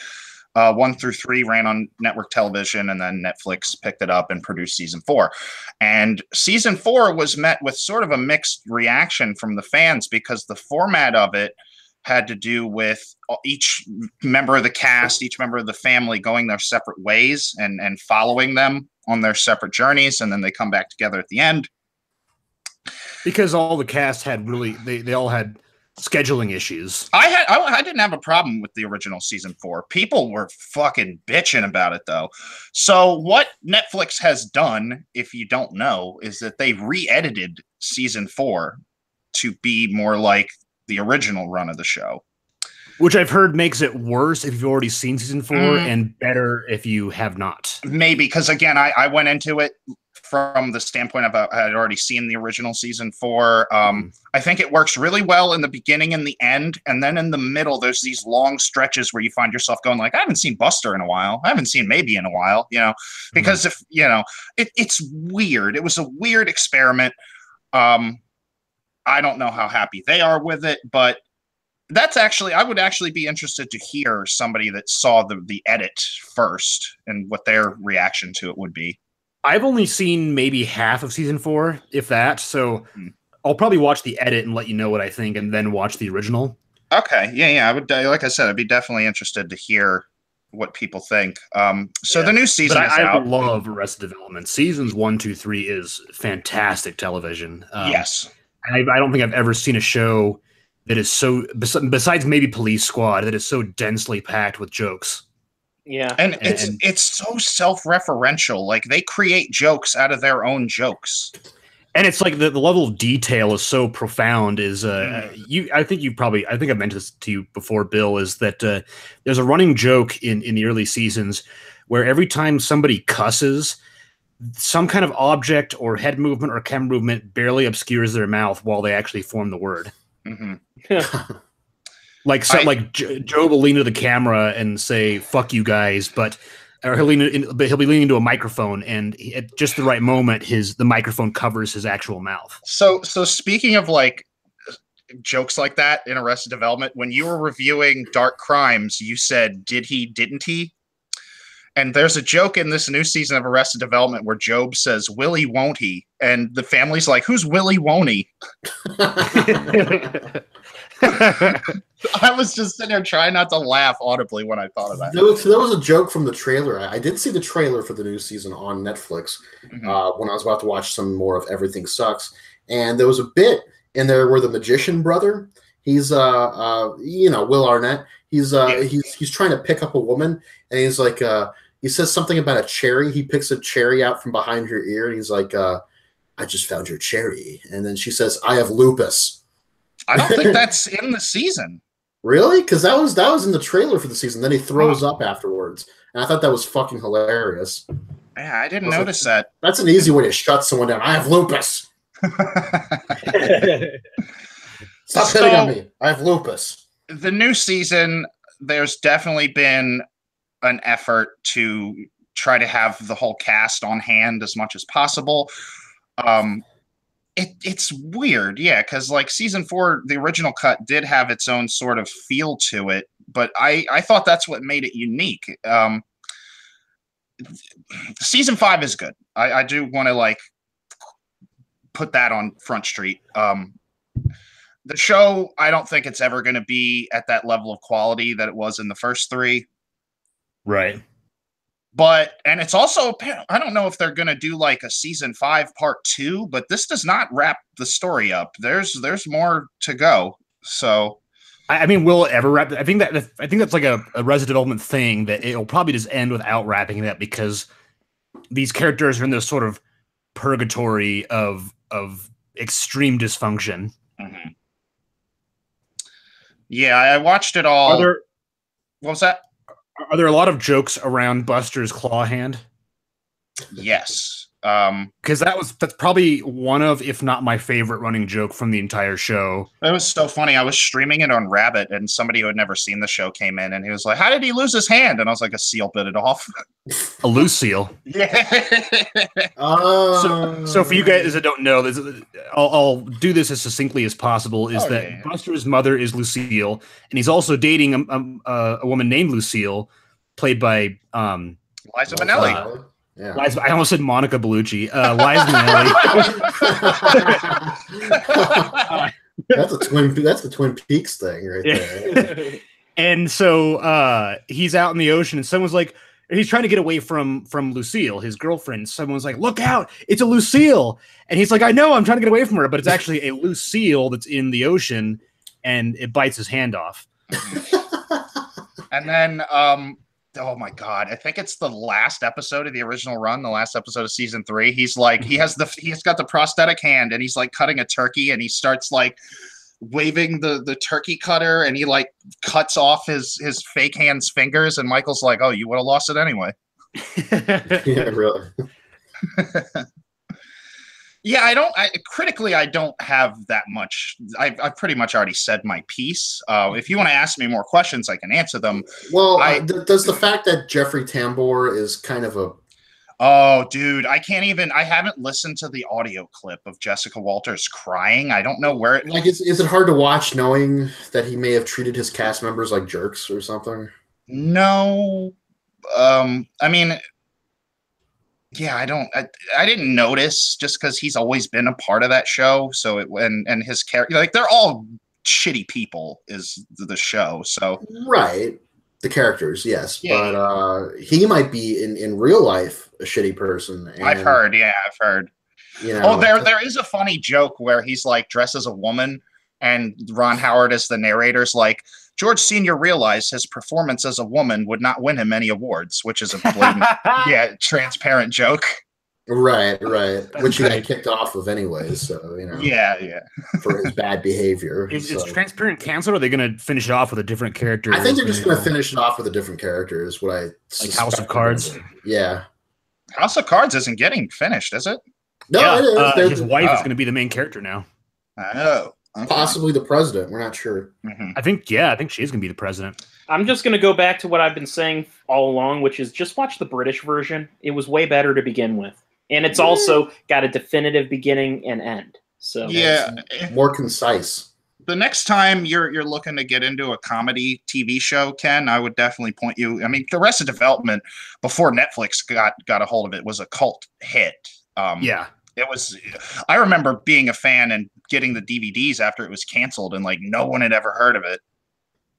1 through 3 ran on network television, and then Netflix picked it up and produced season 4. And season 4 was met with sort of a mixed reaction from the fans because the format of it had to do with each member of the cast, each member of the family going their separate ways and following them on their separate journeys, and then they come back together at the end.
Because all the cast had they all had scheduling issues.
I didn't have a problem with the original season 4. People were fucking bitching about it though. So what Netflix has done, if you don't know, is that they re-edited season 4 to be more like the original run of the show.
Which I've heard makes it worse if you've already seen season 4 and better if you have not.
Maybe, because again, I went into it from the standpoint of I had already seen the original season 4. I think it works really well in the beginning and the end, and then in the middle, there's these long stretches where you find yourself going like, I haven't seen Buster in a while. I haven't seen Maybe in a while, because if it's weird. It was a weird experiment. I don't know how happy they are with it, but I would actually be interested to hear somebody that saw the edit first and what their reaction to it would be.
I've only seen maybe half of season 4, if that. So I'll probably watch the edit and let you know what I think, and then watch the original.
Okay, yeah. I would, like I said, I'd be definitely interested to hear what people think. The new season is out.
I love Arrested Development. Seasons 1, 2, 3 is fantastic television.
Yes,
I don't think I've ever seen a show that is so, besides maybe Police Squad, that is so densely packed with jokes.
Yeah,
and it's so self-referential. Like, they create jokes out of their own jokes,
and it's like the level of detail is so profound. I think I've mentioned this to you before, Bill. Is that there's a running joke in the early seasons where every time somebody cusses, some kind of object or head movement or camera movement barely obscures their mouth while they actually form the word. Joe will lean to the camera and say "fuck you guys," but he'll be leaning into a microphone, and at just the right moment, the microphone covers his actual mouth.
So speaking of like jokes like that in Arrested Development, when you were reviewing Dark Crimes, you said, "Did he? Didn't he?" And there's a joke in this new season of Arrested Development where Job says, "Will he? Won't he?" And the family's like, "Who's Willie? Won't he?" I was just sitting there trying not to laugh audibly when I thought of that.
There was a joke from the trailer. I did see the trailer for the new season on Netflix when I was about to watch some more of Everything Sucks. And there was a bit in there where the magician brother, he's Will Arnett, he's trying to pick up a woman, and he's like he says something about a cherry. He picks a cherry out from behind her ear, and he's like, I just found your cherry. And then she says, I have lupus.
I don't think that's in the season.
Really? Because that was in the trailer for the season. Then he throws up afterwards, and I thought that was fucking hilarious.
Yeah, I didn't notice that.
That's an easy way to shut someone down. I have lupus. Stop hitting on me. I have lupus.
The new season, there's definitely been an effort to try to have the whole cast on hand as much as possible. It's weird, yeah, because like season 4, the original cut did have its own sort of feel to it, but I thought that's what made it unique. Season 5 is good. I do want to like put that on Front Street. The show, I don't think it's ever going to be at that level of quality that it was in the first 3.
Right.
And it's also, I don't know if they're going to do like a season 5 part 2, but this does not wrap the story up. There's more to go. So,
I mean, will it ever wrap? I think that's like a Resident Development thing, that it'll probably just end without wrapping it up, because these characters are in this sort of purgatory of extreme dysfunction.
Mm-hmm. Yeah, I watched it all. What was that?
Are there a lot of jokes around Buster's claw hand?
Yes.
Because that's probably one of, if not my favorite running joke from the entire show.
It was so funny. I was streaming it on Rabbit, and somebody who had never seen the show came in, and he was like, "How did he lose his hand?" And I was like, "A seal bit it off."
A loose seal.
Yeah.
So for you guys that don't know, I'll do this as succinctly as possible. Buster's mother is Lucille, and he's also dating a woman named Lucille, played by
Liza Minnelli.
Yeah.
I almost said Monica Bellucci. Liza Minnelli.
That's the Twin Peaks thing right there.
And so he's out in the ocean, and someone's like, he's trying to get away from Lucille, his girlfriend. Someone's like, "Look out, it's a Lucille!" And he's like, "I know, I'm trying to get away from her," but it's actually a loose seal that's in the ocean, and it bites his hand off.
And then, oh my God, I think it's the last episode of the original run, the last episode of season 3. He's like, he's got the prosthetic hand, and he's like cutting a turkey, and he starts like waving the turkey cutter, and he like cuts off his fake hand's fingers, and Michael's like, "Oh, you would have lost it anyway."
Yeah, really.
Yeah, critically, I don't have that much. I've pretty much already said my piece. If you want to ask me more questions, I can answer them.
Well, does the fact that Jeffrey Tambor is kind of a...
Oh, dude, I haven't listened to the audio clip of Jessica Walters crying. I don't know where
Like, is it hard to watch knowing that he may have treated his cast members like jerks or something?
No. I mean... Yeah, I didn't notice, just because he's always been a part of that show. So and his character, like, they're all shitty people is the show. So
right, the characters, yes,
yeah.
But he might be in real life a shitty person. And,
I've heard.
You know,
oh, there is a funny joke where he's like dressed as a woman, and Ron Howard as the narrator's like, "George Sr. realized his performance as a woman would not win him any awards," which is a blatant, transparent joke.
Right. Which he got kicked off of anyways, so, you know.
Yeah.
For his bad behavior.
Is Transparent canceled, or are they going to finish it off with a different character?
I think they're just going to finish it off with a different character, is what I
like House of Cards?
Yeah.
House of Cards isn't getting finished, is it?
No,
yeah,
it is.
His wife is going to be the main character now.
Oh. Okay.
Possibly the president. We're not sure.
Mm-hmm.
I think she's going to be the president.
I'm just going to go back to what I've been saying all along, which is just watch the British version. It was way better to begin with. And it's also got a definitive beginning and end. So
yeah,
more concise.
The next time you're looking to get into a comedy TV show, Ken, I would definitely point you. I mean, the Arrested Development, before Netflix got a hold of it, was a cult hit.
Yeah.
It was. I remember being a fan and getting the DVDs after it was canceled, and like no one had ever heard of it.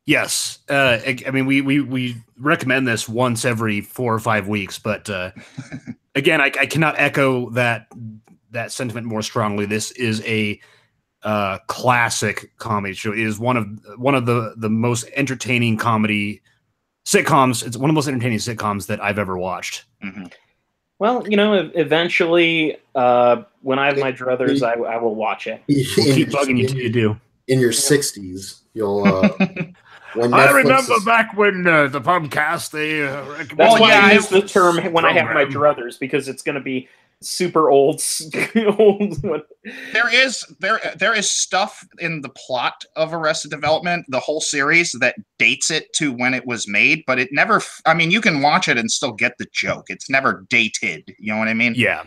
Yes, I mean we recommend this once every 4 or 5 weeks, but again, I cannot echo that sentiment more strongly. This is a classic comedy show. It is one of the most entertaining comedy sitcoms. It's one of the most entertaining sitcoms that I've ever watched.
Mm-hmm.
Well, you know, eventually, when I have my druthers, I will watch it.
We'll keep bugging you till you do.
In your 60s, you'll...
I remember back when the Pubcast, they
that's why I use the term when I have my druthers, because it's going to be super old.
There is stuff in the plot of Arrested Development, the whole series, that dates it to when it was made, but it never, I mean, you can watch it and still get the joke. It's never dated. You know what I mean?
Yeah.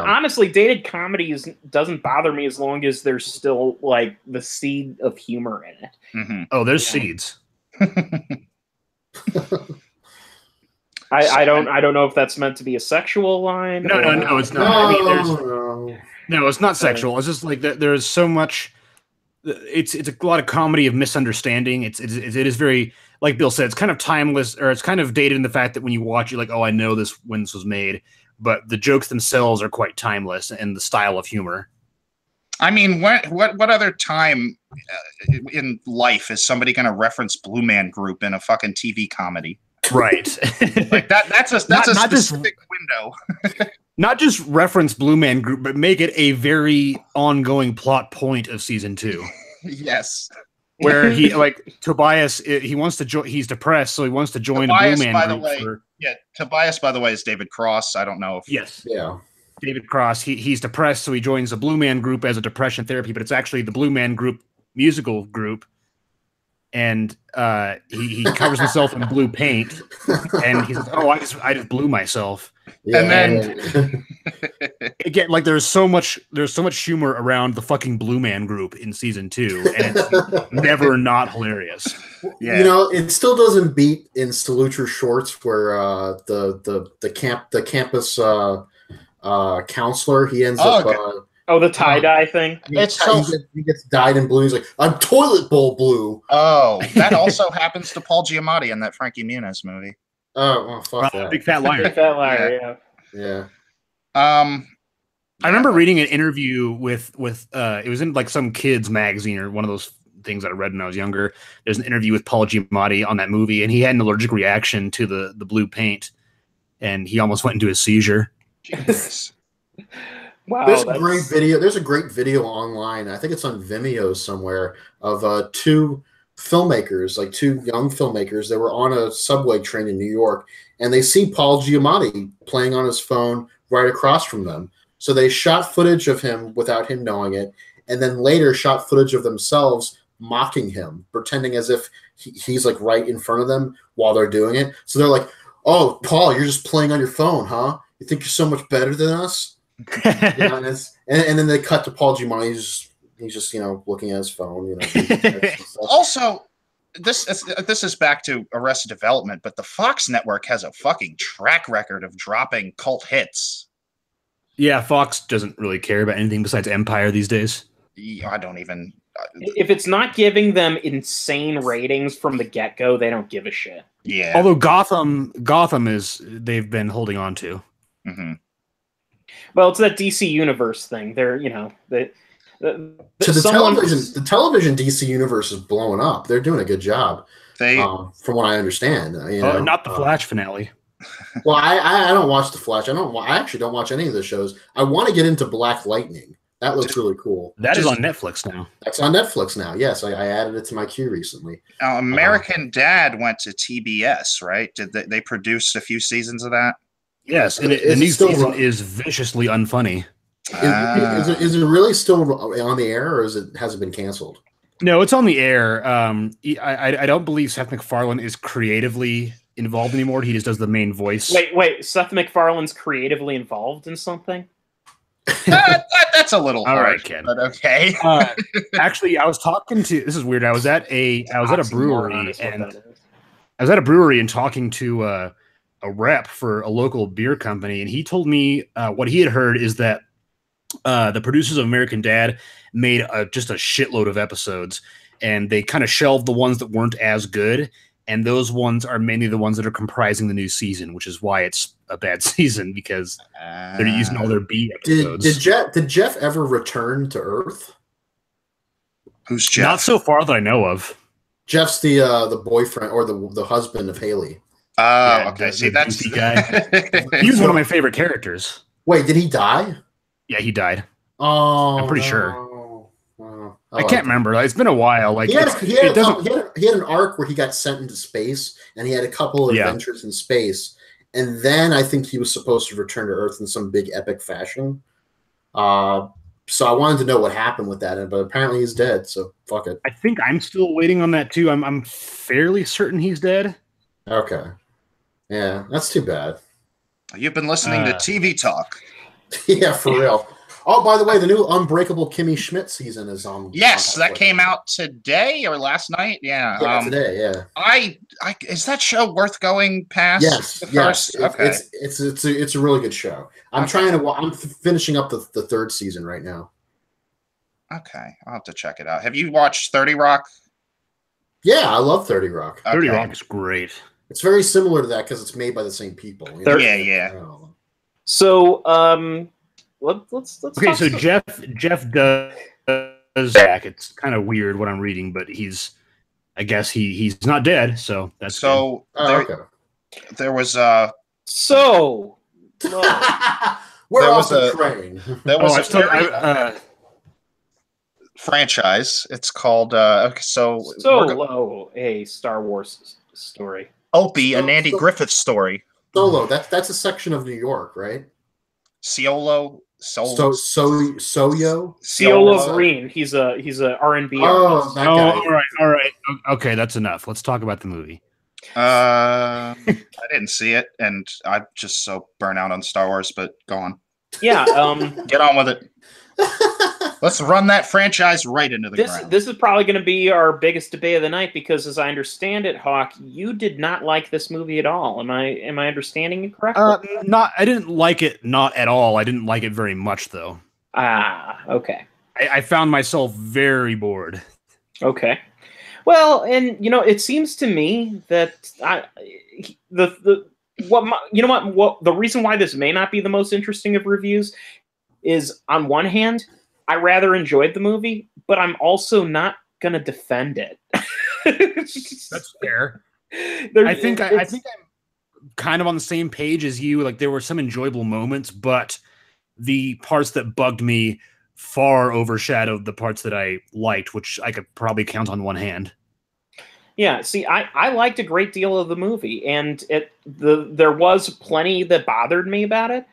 Honestly, dated comedies doesn't bother me as long as there's still like the seed of humor in it.
Mm-hmm. Oh, there's seeds.
I don't know if that's meant to be a sexual line.
No, it's not. I mean, no, it's not sexual. It's just like there's so much. It's a lot of comedy of misunderstanding. It is very, like Bill said, it's kind of timeless, or it's kind of dated in the fact that when you watch, you're like, oh, I know this when this was made, but the jokes themselves are quite timeless, and the style of humor.
I mean, what other time in life is somebody going to reference Blue Man Group in a fucking TV comedy?
Right.
Like that's a specific window.
Not just reference Blue Man Group, but make it a very ongoing plot point of season 2.
Yes.
Where he, like, Tobias, he wants to join, he's depressed, so he wants to join
Tobias,
a Blue Man Group.
Tobias, by the way, is David Cross. I don't know if...
Yes. Yeah. David Cross, he's depressed, so he joins a Blue Man Group as a depression therapy, but it's actually the Blue Man Group musical group. And he covers himself in blue paint, and he says, "Oh, I just blew myself."
Yeah. And then
again, like there's so much humor around the fucking Blue Man Group in season 2, and it's never not hilarious.
Yeah. You know, it still doesn't beat in Salute Shorts, where the campus counselor, he ends up.
Okay.
The tie-dye thing?
He gets dyed in blue. He's like, I'm toilet bowl blue.
Oh, that also happens to Paul Giamatti in that Frankie Muniz movie.
Oh, well, fuck that.
Big Fat Liar.
Big Fat Liar,
yeah.
I remember reading an interview with it was in like some kids magazine or one of those things that I read when I was younger. There's an interview with Paul Giamatti on that movie, and he had an allergic reaction to the blue paint, and he almost went into a seizure.
Jesus.
Wow,
there's a great video. There's a great video online. I think it's on Vimeo somewhere of two filmmakers, like two young filmmakers. They were on a subway train in New York, and they see Paul Giamatti playing on his phone right across from them. So they shot footage of him without him knowing it, and then later shot footage of themselves mocking him, pretending as if he's like right in front of them while they're doing it. So they're like, "Oh, Paul, you're just playing on your phone, huh? You think you're so much better than us?" and then they cut to Paul Giamatti. He's just looking at his phone.
Also, this is back to Arrested Development, but the Fox network has a fucking track record of dropping cult hits.
Yeah, Fox doesn't really care about anything besides Empire these days.
I don't even.
If it's not giving them insane ratings from the get-go, they don't give a shit.
Yeah.
Although Gotham they've been holding on to.
Mm-hmm.
Well, it's that DC Universe thing. They're, the
television DC Universe is blowing up. They're doing a good job. From what I understand.
Not the Flash finale.
Well, I don't watch the Flash. I actually don't watch any of the shows. I want to get into Black Lightning. That looks really cool.
That is on Netflix now.
That's on Netflix now. Yes, I added it to my queue recently.
American Dad went to TBS, right? Did they produce a few seasons of that?
Yes, and the new season is viciously unfunny.
Is it really still on the air, or has it been canceled?
No, it's on the air. I don't believe Seth MacFarlane is creatively involved anymore. He just does the main voice.
Wait. Seth MacFarlane's creatively involved in something?
That's a little hard,
right, Ken.
But okay.
Actually, I was talking to. This is weird. I was at a brewery, and I was at a brewery and talking to a rep for a local beer company, and he told me what he had heard is that the producers of American Dad made just a shitload of episodes, and they kind of shelved the ones that weren't as good, and those ones are mainly the ones that are comprising the new season, which is why it's a bad season, because they're using all their B episodes.
Did Jeff ever return to Earth?
Who's Jeff?
Not so far that I know of.
Jeff's the boyfriend or the husband of Haley.
Oh, okay. See, that's
the guy. He was one of my favorite characters.
Wait, did he die?
Yeah, he died.
Oh,
I'm pretty sure.
Oh.
I can't remember. It's been a while. Like
he had an arc where he got sent into space, and he had a couple of adventures in space, and then I think he was supposed to return to Earth in some big epic fashion. So I wanted to know what happened with that, but apparently he's dead. So fuck it.
I think I'm still waiting on that too. I'm fairly certain he's dead.
Okay. Yeah, that's too bad.
You've been listening to TV Talk.
Yeah, for real. Oh, by the way, the new Unbreakable Kimmy Schmidt season is on.
Yes, that came out today or last night. Yeah,
today. Yeah.
Is that show worth going past?
Yes, yes. Okay. It's a really good show. I'm finishing up the third season right now.
Okay, I'll have to check it out. Have you watched 30 Rock?
Yeah, I love 30 Rock.
Okay. 30 Rock is great.
It's very similar to that because it's made by the same people.
Yeah.
So, let's
okay. So Jeff does Zach. It's kind of weird what I'm reading, but I guess he's not dead. So that's
so. There was
So we're off the train.
There was franchise. It's called
Solo, a Star Wars story.
Opie, an Andy Griffith story.
Solo. That's a section of New York, right?
Ciolo.
Ciolo Green. He's a R&B artist.
That guy.
All right. Okay, that's enough. Let's talk about the movie.
I didn't see it, and I'm just so burnt out on Star Wars. But go on.
Yeah.
Get on with it. Let's run that franchise right into the ground.
This is probably going to be our biggest debate of the night because, as I understand it, Hawk, you did not like this movie at all. Am I understanding it correctly?
I didn't like it, not at all. I didn't like it very much, though.
Okay.
I found myself very bored.
Okay. Well, and it seems to me that the reason why this may not be the most interesting of reviews is, on one hand, I rather enjoyed the movie, but I'm also not gonna defend it.
That's fair. I think I'm kind of on the same page as you. Like, there were some enjoyable moments, but the parts that bugged me far overshadowed the parts that I liked, which I could probably count on one hand.
Yeah, see, I liked a great deal of the movie, and there was plenty that bothered me about it,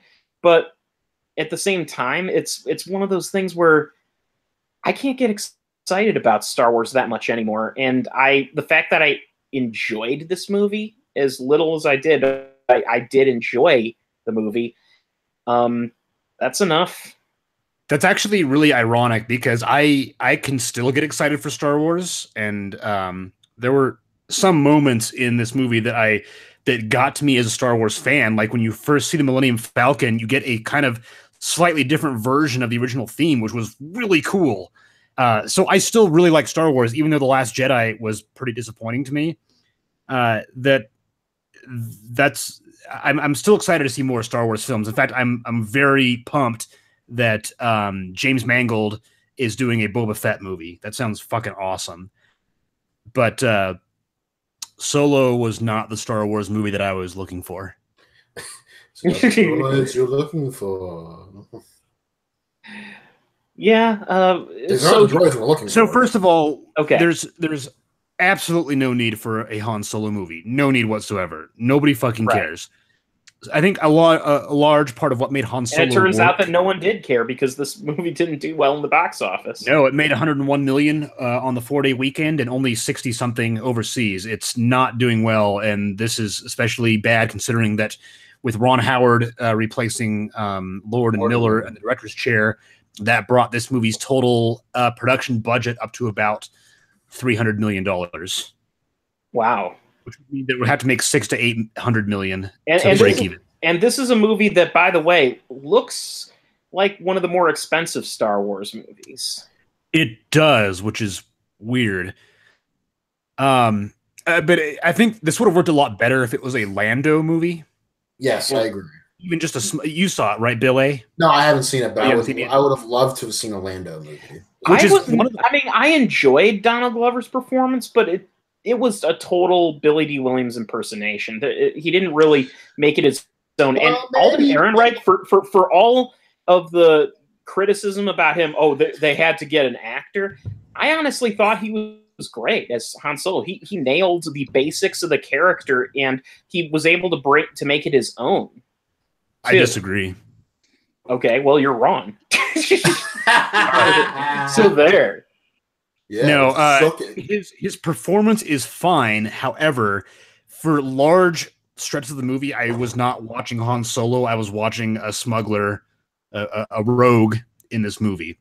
but at the same time, it's one of those things where I can't get excited about Star Wars that much anymore. And the fact that I enjoyed this movie as little as I did, I did enjoy the movie. That's enough.
That's actually really ironic because I can still get excited for Star Wars, and there were some moments in this movie that got to me as a Star Wars fan. Like when you first see the Millennium Falcon, you get a kind of slightly different version of the original theme, which was really cool. So I still really like Star Wars, even though The Last Jedi was pretty disappointing to me. I'm still excited to see more Star Wars films. In fact, I'm very pumped that James Mangold is doing a Boba Fett movie. That sounds fucking awesome. But Solo was not the Star Wars movie that I was looking for.
What you're looking for?
Yeah.
So first of all,
okay.
There's absolutely no need for a Han Solo movie. No need whatsoever. Nobody fucking cares. I think a large part of what made Han Solo.
And it turns out that no one did care because this movie didn't do well in the box office.
No, it made 101 million on the 4-day weekend and only 60 something overseas. It's not doing well, and this is especially bad considering that with Ron Howard replacing Lord and Miller in the director's chair, that brought this movie's total production budget up to about $300 million.
Wow.
Which would mean that we have to make 600 to 800 million to break even.
And this is a movie that, by the way, looks like one of the more expensive Star Wars movies.
It does, which is weird. But I think this would have worked a lot better if it was a Lando movie.
Yes, I agree.
Even just you saw it, right, Bill A?
No, I haven't seen it, but I would have loved to have seen a Lando movie.
I enjoyed Donald Glover's performance, but it was a total Billy D. Williams impersonation. He didn't really make it his own. And Alden Ehrenreich, for all of the criticism about him, they had to get an actor. I honestly thought he was great as Han Solo. He nailed the basics of the character, and he was able to make it his own. Too.
I disagree.
Okay, well, you're wrong. So there.
Yeah,
no, his performance is fine. However, for large stretches of the movie, I was not watching Han Solo. I was watching a smuggler, a rogue in this movie.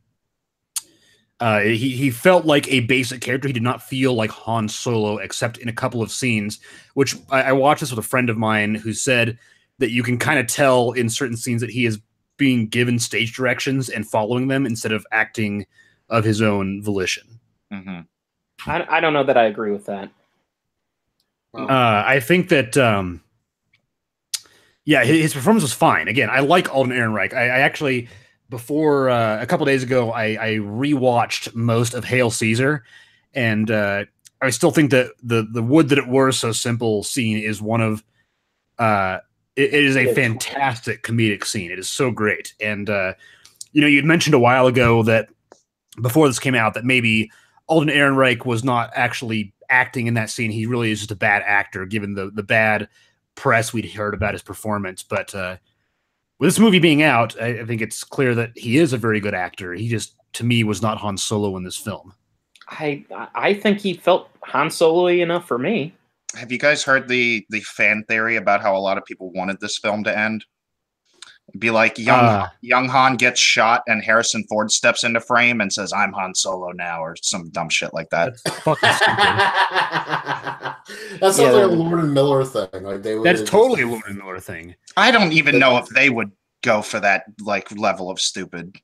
He felt like a basic character. He did not feel like Han Solo, except in a couple of scenes, which I watched this with a friend of mine who said that you can kind of tell in certain scenes that he is being given stage directions and following them instead of acting of his own volition.
Mm-hmm.
I don't know that I agree with that.
I think that, his performance was fine. Again, I like Alden Ehrenreich. I actually, before a couple days ago, I rewatched most of Hail Caesar, and I still think that the would that it were so simple scene is one of it is a fantastic comedic scene. It is so great. And you'd mentioned a while ago that before this came out that maybe Alden Ehrenreich was not actually acting in that scene. He really is just a bad actor, given the bad press we'd heard about his performance. But with this movie being out, I think it's clear that he is a very good actor. He just, to me, was not Han Solo in this film.
I think he felt Han Solo-y enough for me.
Have you guys heard the fan theory about how a lot of people wanted this film to end? It'd be like young Han gets shot and Harrison Ford steps into frame and says, "I'm Han Solo now," or some dumb shit like that.
That's fucking stupid.
That sounds like a Lord and Miller thing. Like
that's totally a Lord and Miller thing.
I don't even know if they would go for that level of stupid.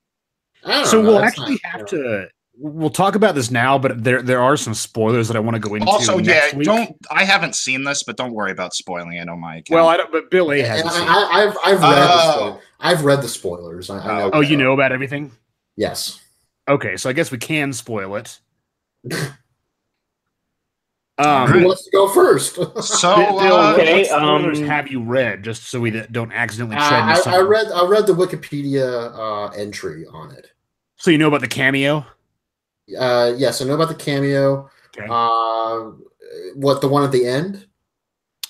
So we'll actually have to. We'll talk about this now, but there are some spoilers that I want to go into.
Also,
next week.
I haven't seen this, but don't worry about spoiling it on my account.
Well, I don't. But Bill A hasn't seen it.
I've read the spoilers. I know.
Oh, you know about everything?
Yes.
Okay, so I guess we can spoil it.
Who wants to go first?
So,
what spoilers have you read, just so we don't accidentally tread into something?
I read the Wikipedia entry on it.
So you know about the cameo?
Yes, I know about the cameo.
Okay.
What, the one at the end?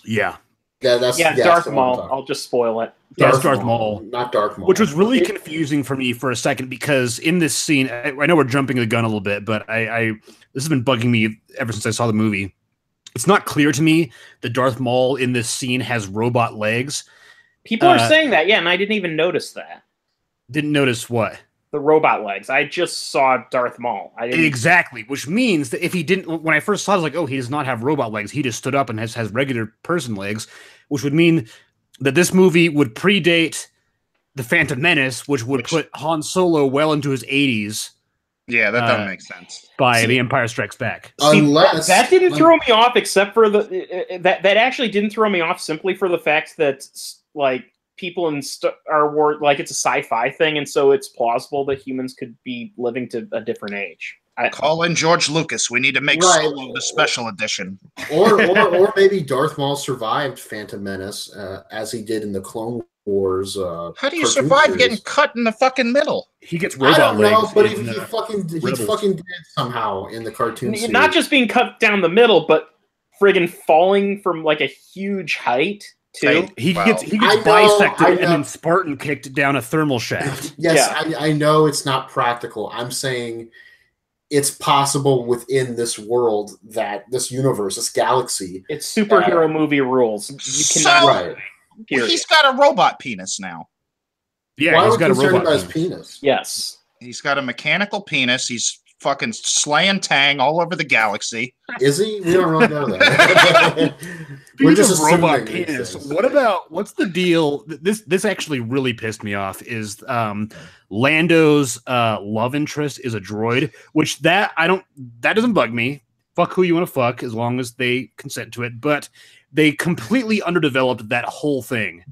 Yeah.
That's
Darth Maul. I'll just spoil it.
Darth Maul.
Not Darth Maul.
Which was really confusing for me for a second, because in this scene, I know we're jumping the gun a little bit, but this has been bugging me ever since I saw the movie. It's not clear to me that Darth Maul in this scene has robot legs.
People are saying that, and I didn't even notice that.
Didn't notice what?
The robot legs. I just saw Darth Maul.
Exactly, which means that if he didn't, when I first saw it, I was like, oh, he does not have robot legs. He just stood up and has regular person legs, which would mean that this movie would predate The Phantom Menace, which would put Han Solo well into his 80s.
Yeah, that doesn't make sense.
By The Empire Strikes Back.
That didn't throw me off, except for that actually didn't throw me off simply for the fact that, like, people in Star Wars, like, it's a sci-fi thing, and so it's plausible that humans could be living to a different age.
Call in George Lucas. We need to make Solo the special edition.
Or maybe Darth Maul survived Phantom Menace as he did in the Clone Wars.
How do you survive getting cut in the fucking middle?
He gets robot legs.
I don't know, but he fucking did somehow in the cartoon series.
Not just being cut down the middle, but friggin' falling from like a huge height. Too.
He gets bisected and then Spartan kicked down a thermal shaft.
Yes, yeah. I know it's not practical. I'm saying it's possible within this world, that this universe, this galaxy.
It's superhero movie rules. You cannot.
He's got a robot penis now.
Yeah, he's got a robot
penis.
Yes,
he's got a mechanical penis. He's fucking slaying Tang all over the galaxy.
Is he? We don't really know that.
We're just robot penis. What's the deal? This actually really pissed me off. Is Lando's love interest is a droid, which that doesn't bug me. Fuck who you want to fuck, as long as they consent to it. But they completely underdeveloped that whole thing.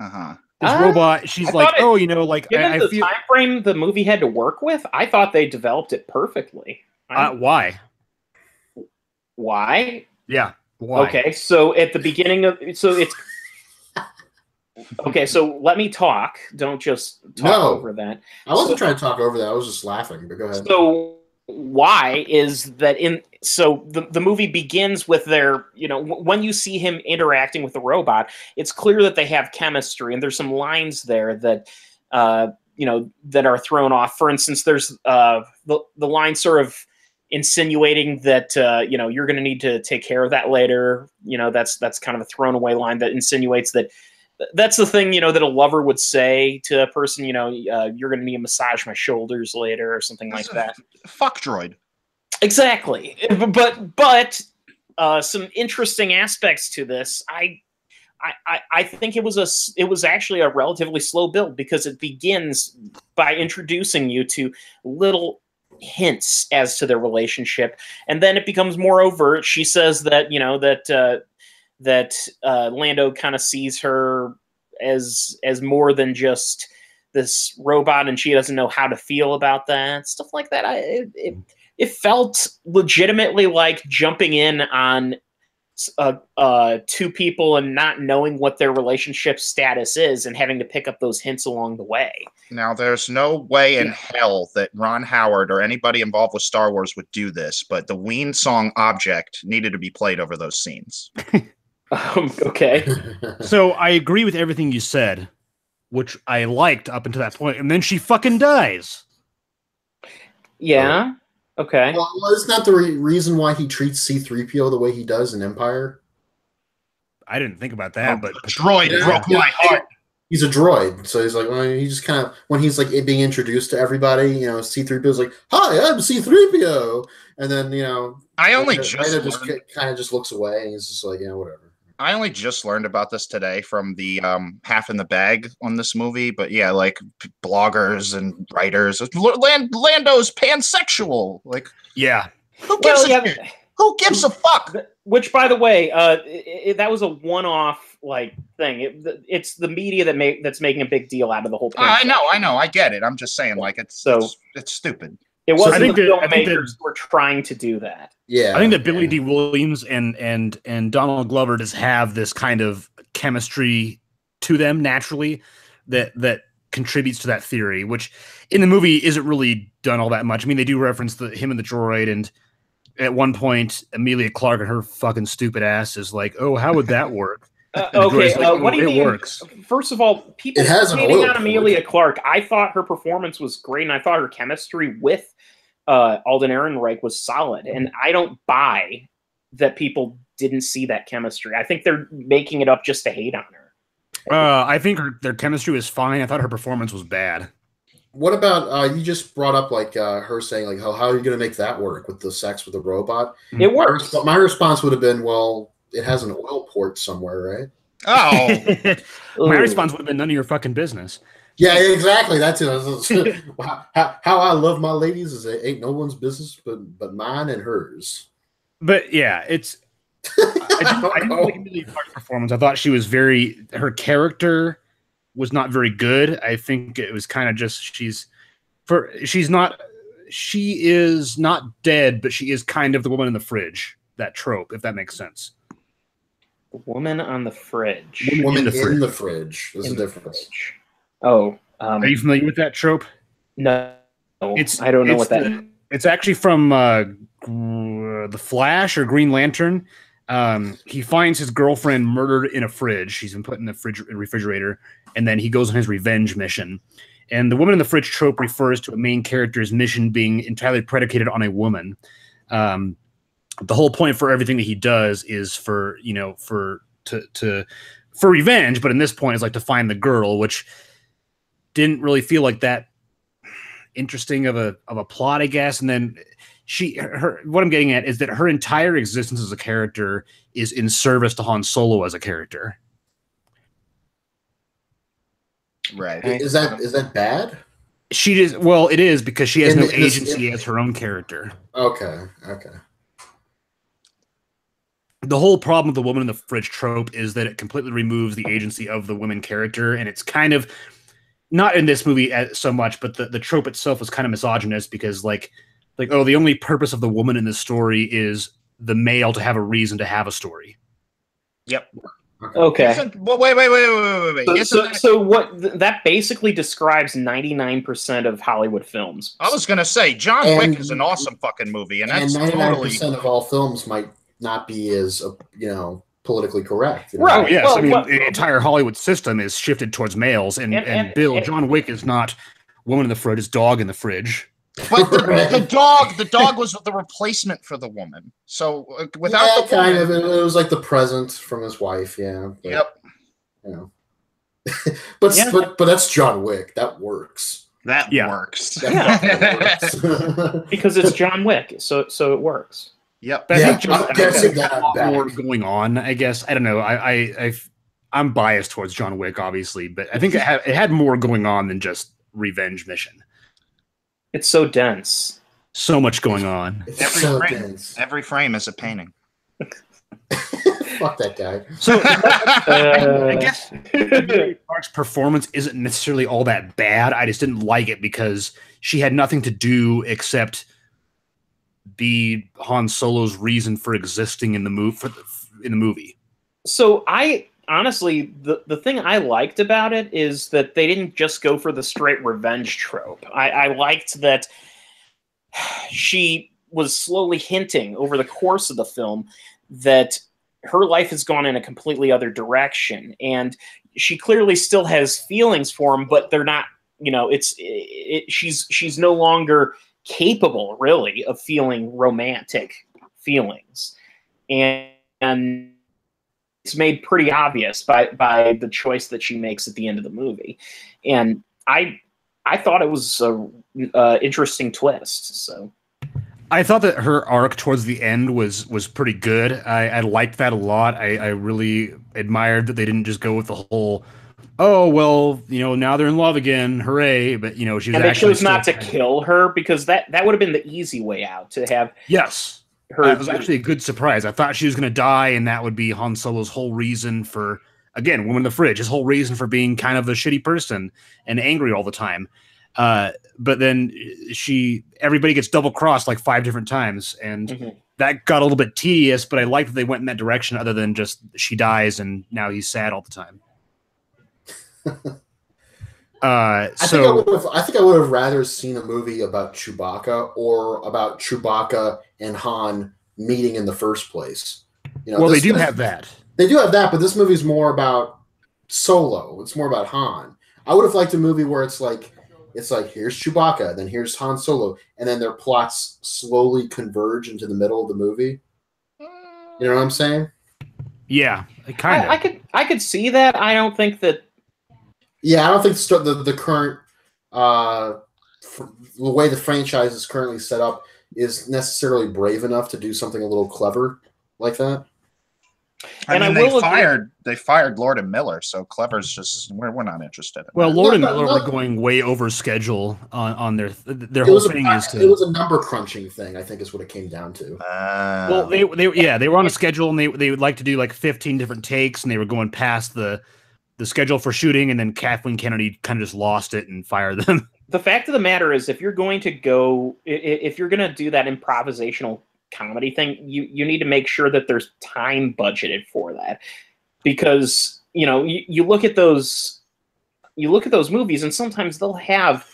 This robot, she's like, given
the time frame the movie had to work with, I thought they developed it perfectly.
Why?
Why?
Yeah. Why?
Okay, so at the beginning of okay, so let me talk. Don't just talk over that.
I wasn't trying to talk over that. I was just laughing. But go ahead.
So why is that so the movie begins with their, when you see him interacting with the robot, it's clear that they have chemistry, and there's some lines there that that are thrown off. For instance, there's the line sort of insinuating that you're going to need to take care of that later. That's kind of a thrown away line that insinuates that that's the thing that a lover would say to a person. You're going to need to massage my shoulders later or something like that.
Fuck droid.
Exactly. But some interesting aspects to this. I think it was actually a relatively slow build, because it begins by introducing you to little hints as to their relationship, and then it becomes more overt. She says that that Lando kind of sees her as more than just this robot, and she doesn't know how to feel about that, stuff like that. It felt legitimately like jumping in on two people and not knowing what their relationship status is, and having to pick up those hints along the way.
Now, there's no way in hell that Ron Howard or anybody involved with Star Wars would do this, but the Ween song Object needed to be played over those scenes.
Okay.
So I agree with everything you said, which I liked up until that point, and then she fucking dies.
Yeah. Okay.
Well, isn't that the reason why he treats C-3PO the way he does in Empire?
I didn't think about that, but
droid broke my heart.
He's a droid, so he's like, well, he just kind of, when he's like being introduced to everybody, C-3PO's like, "Hi, I'm C-3PO," and then
I only
just kind of just looks away, and he's just like, whatever.
I only just learned about this today from the Half in the Bag on this movie, but yeah, like bloggers and writers, Lando's pansexual. Like,
yeah,
who gives a shit? Who gives a fuck?
Which, by the way, that was a one-off thing. It's the media that's making a big deal out of the whole.
I know, I get it. I'm just saying, it's stupid.
It wasn't the filmmakers who were trying to do that.
Yeah,
I think that Billy D. Williams and Donald Glover just have this kind of chemistry to them naturally that contributes to that theory, which in the movie isn't really done all that much. I mean, they do reference him and the droid, and at one point, Emilia Clarke and her fucking stupid ass is like, "Oh, how would that work?"
Okay, what do you mean?
Works.
First of all, people hating on Emilia Clarke. I thought her performance was great, and I thought her chemistry with Alden Ehrenreich was solid. And I don't buy that people didn't see that chemistry. I think they're making it up just to hate on her.
I think their chemistry was fine. I thought her performance was bad.
What about you just brought up her saying how are you going to make that work with the sex with the robot?
It works.
My response would have been, well, it has an oil port somewhere, right?
Oh,
my response would have been none of your fucking business.
Yeah, exactly. That's it. How I love my ladies is it ain't no one's business but mine and hers.
But yeah, it's. I didn't like Emilia Clarke's performance. I thought she was her character was not very good. I think it was kind of just she is not dead, but she is kind of the woman in the fridge. That trope, if that makes sense.
Woman on the fridge.
Woman in the fridge. There's a difference.
Oh,
are you familiar with that trope?
No, I don't know what that is.
It's actually from The Flash or Green Lantern. He finds his girlfriend murdered in a fridge. She's been put in the refrigerator, and then he goes on his revenge mission. And the woman in the fridge trope refers to a main character's mission being entirely predicated on a woman. The whole point for everything that he does is for revenge, but in this point, it's like to find the girl, which didn't really feel like that interesting of a plot, I guess. And then what I'm getting at is that her entire existence as a character is in service to Han Solo as a character.
Right.
Is that bad?
It is, because she has no agency as her own character.
Okay.
The whole problem with the woman in the fridge trope is that it completely removes the agency of the women character, and it's kind of not in this movie so much, but the trope itself is kind of misogynist, because the only purpose of the woman in this story is the male to have a reason to have a story.
Yep.
Okay.
Well, wait.
So what? That basically describes 99% of Hollywood films.
I was gonna say John Wick is an awesome fucking movie, and that's
99% of all films might not be as politically correct.
Right.
Oh, yes. Well, I mean, the entire Hollywood system is shifted towards males, and John Wick is not woman in the fridge, it's dog in the fridge.
But the dog was the replacement for the woman. So without the woman,
it was like the present from his wife. Yeah. But,
yep.
But that's John Wick. That works.
That works.
Works.
Because it's John Wick, so it works.
Yep.
But I think a lot more going on. I guess I don't know. I'm biased towards John Wick, obviously, but I think it had more going on than just revenge mission.
It's so dense.
So much going on.
Every frame is a painting.
Fuck that guy.
So I guess Emilia Clarke's performance isn't necessarily all that bad. I just didn't like it because she had nothing to do except be Han Solo's reason for existing in the movie.
So I honestly, the thing I liked about it is that they didn't just go for the straight revenge trope. I liked that she was slowly hinting over the course of the film that her life has gone in a completely other direction, and she clearly still has feelings for him, but they're not. She's no longer capable, really, of feeling romantic feelings, and it's made pretty obvious by the choice that she makes at the end of the movie, and I thought it was a interesting twist. So
I thought that her arc towards the end was pretty good. I liked that a lot. I really admired that they didn't just go with the whole, oh well, now they're in love again, hooray! But she was
and they chose not to kill her, because that would have been the easy way out to have.
Yes. It was actually a good surprise. I thought she was going to die, and that would be Han Solo's whole reason for, again, woman in the fridge, his whole reason for being kind of a shitty person and angry all the time. But then everybody gets double-crossed like 5 different times, and that got a little bit tedious, but I liked that they went in that direction other than just she dies and now he's sad all the time.
I think I would have rather seen a movie about Chewbacca or about Chewbacca and Han meeting in the first place.
They do have that.
They do have that, but this movie is more about Solo. It's more about Han. I would have liked a movie where it's like here's Chewbacca, then here's Han Solo, and then their plots slowly converge into the middle of the movie. You know what I'm saying?
Yeah, kind of.
I could see that. I don't think that.
Yeah, I don't think the current the way the franchise is currently set up is necessarily brave enough to do something a little clever like that.
They fired Lord and Miller, so clever's just we're not interested.
Lord and Miller were going way over schedule on their whole thing
it was a number crunching thing, I think, is what it came down to.
They were on a schedule, and they would like to do like 15 different takes, and they were going past the schedule for shooting, and then Kathleen Kennedy kind of just lost it and fired them.
The fact of the matter is, if you're going to do that improvisational comedy thing, you need to make sure that there's time budgeted for that, because you look at those movies, and sometimes they'll have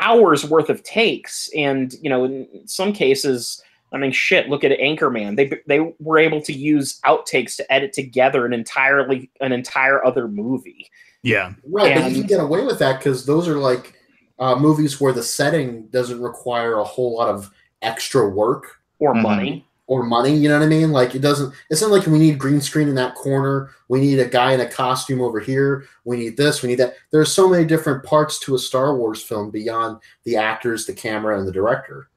hours worth of takes, and in some cases, I mean, shit, look at Anchorman. They were able to use outtakes to edit together an entire other movie.
Yeah.
Right, but you can get away with that because those are like movies where the setting doesn't require a whole lot of extra work.
Or money.
You know what I mean? Like, it's not like we need green screen in that corner. We need a guy in a costume over here. We need this, we need that. There's so many different parts to a Star Wars film beyond the actors, the camera, and the director.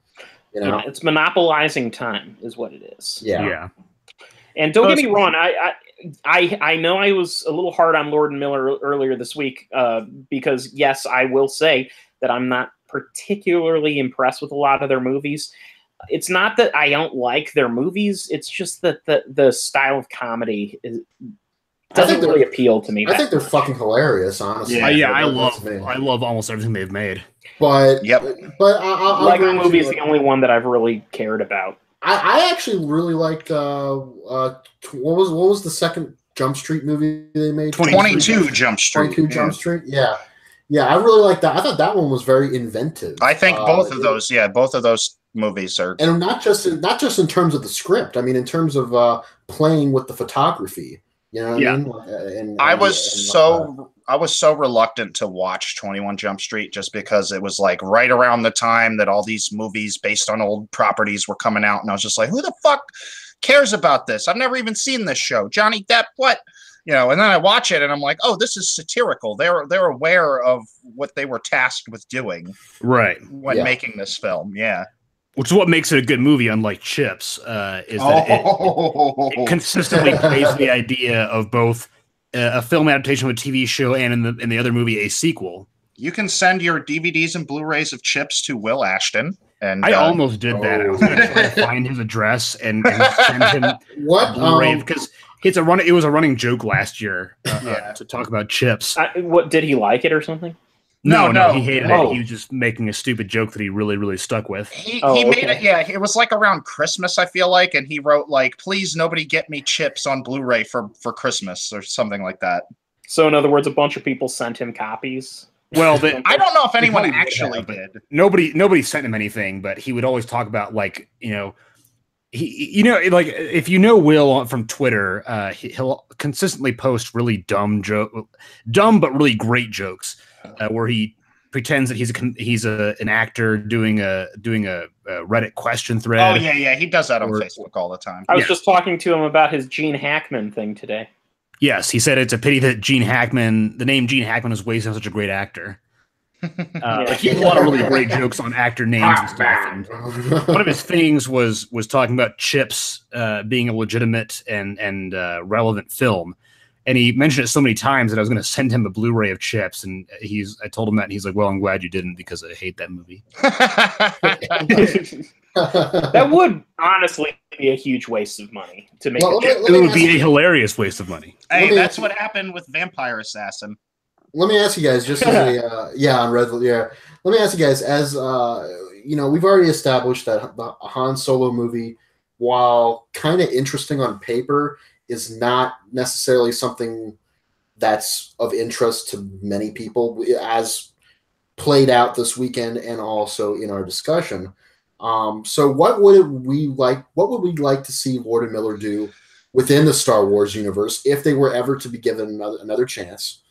It's monopolizing time is what it is.
Yeah.
And don't get me wrong, I know I was a little hard on Lord and Miller earlier this week because, yes, I will say that I'm not particularly impressed with a lot of their movies. It's not that I don't like their movies. It's just that the style of comedy doesn't really appeal to me.
I think they're fucking hilarious, honestly.
Yeah, I love almost everything they've made.
But
Lego Movie is the only one that I've really cared about.
I actually really liked what was the second Jump Street movie they made?
22 Jump Street.
22 Jump Street, yeah. Yeah, I really like that. I thought that one was very inventive.
I think both of those movies are,
and not just in terms of the script. I mean, in terms of playing with the photography. You know what I mean?
I was so reluctant to watch 21 Jump Street just because it was like right around the time that all these movies based on old properties were coming out, and I was just like, who the fuck cares about this? I've never even seen this show. Johnny Depp, what? You know, and then I watch it and I'm like, oh, this is satirical. They're aware of what they were tasked with doing,
right,
when making this film. Yeah.
Which is what makes it a good movie, unlike Chips, is that it consistently plays the idea of both a film adaptation of a TV show and in the other movie a sequel.
You can send your DVDs and Blu-rays of Chips to Will Ashton. And
I almost did that. I was going to try to find his address and send him
what
Blu-ray because it was a running joke last year to talk about Chips.
What did he like it or something?
No, he hated it. He was just making a stupid joke that he really, really stuck with.
He made it. Yeah, it was like around Christmas, I feel like, and he wrote like, "Please, nobody get me Chips on Blu-ray for Christmas" or something like that.
So, in other words, a bunch of people sent him copies.
Well, I don't know if anyone actually did.
Nobody sent him anything, but he would always talk about like like if you know Will from Twitter, he'll consistently post really dumb but really great jokes. Where he pretends that he's an actor doing a Reddit question thread.
Oh yeah, he does that on Facebook all the time.
I was just talking to him about his Gene Hackman thing today.
Yes, he said it's a pity that the name Gene Hackman is wasted on such a great actor. Like he had a lot of really great jokes on actor names and stuff. And one of his things was talking about Chips being a legitimate and relevant film. And he mentioned it so many times that I was going to send him a Blu-ray of Chips, and I told him that, and he's like, "Well, I'm glad you didn't because I hate that movie."
That would honestly be a huge waste of money to make.
It would be a hilarious waste of money.
Hey, that's what happened with Vampire Assassin.
Let me ask you guys, just as on Red. Yeah, let me ask you guys, as we've already established that the Han Solo movie, while kind of interesting on paper, is not necessarily something that's of interest to many people, as played out this weekend and also in our discussion. So what would we like to see Lord and Miller do within the Star Wars universe if they were ever to be given another chance,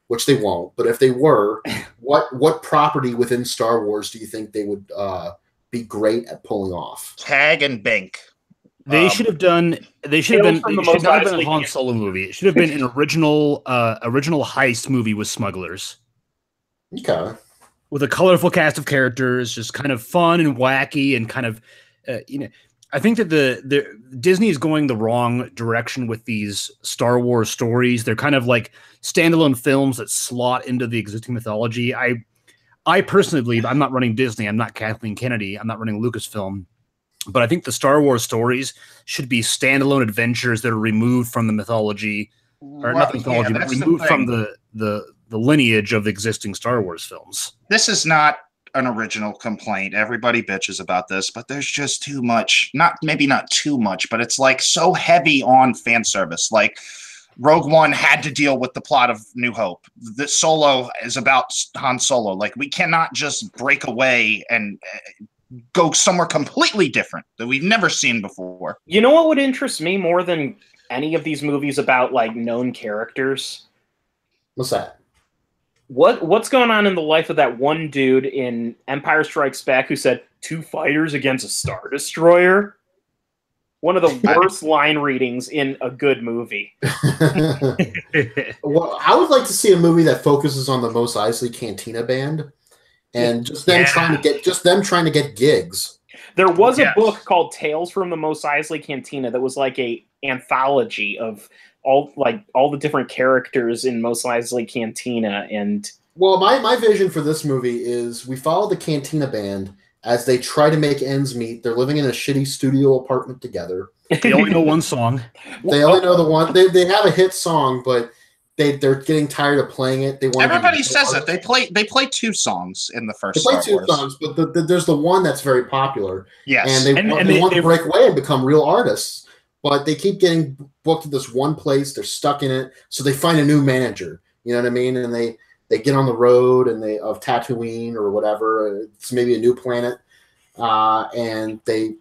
which they won't, but if they were, what property within Star Wars do you think they would be great at pulling off?
Tag and Bank.
They should have done. They should have been. It should not have been a Han Solo movie. It should have been an original heist movie with smugglers.
Okay.
With a colorful cast of characters, just kind of fun and wacky, and kind of, I think that the Disney is going the wrong direction with these Star Wars stories. They're kind of like standalone films that slot into the existing mythology. I personally believe, I'm not running Disney. I'm not Kathleen Kennedy. I'm not running Lucasfilm. But I think the Star Wars stories should be standalone adventures that are removed from the mythology, or not the mythology, but removed from the lineage of existing Star Wars films.
This is not an original complaint. Everybody bitches about this, but there's just too much. Maybe not too much, but it's like so heavy on fan service. Like Rogue One had to deal with the plot of New Hope. The Solo is about Han Solo. Like we cannot just break away and go somewhere completely different that we've never seen before.
You know what would interest me more than any of these movies about like known characters?
What's that?
What's going on in the life of that one dude in Empire Strikes Back who said 2 fighters against a Star Destroyer? One of the worst line readings in a good movie.
Well, I would like to see a movie that focuses on the Mos Eisley Cantina Band. And just them trying to get gigs.
There was a book called Tales from the Mos Eisley Cantina that was like a anthology of all the different characters in Mos Eisley Cantina. And
well, my vision for this movie is we follow the Cantina Band as they try to make ends meet. They're living in a shitty studio apartment together.
They only know one song.
They only know the one. They have a hit song, but they're getting tired of playing it.
Everybody says it. They play 2 songs in the first.
They play 2 songs, but there's the one that's very popular.
Yes,
and they want to break away and become real artists. but they keep getting booked at this one place. They're stuck in it, so they find a new manager. You know what I mean? And they get on the road of Tatooine or whatever. It's maybe a new planet, and they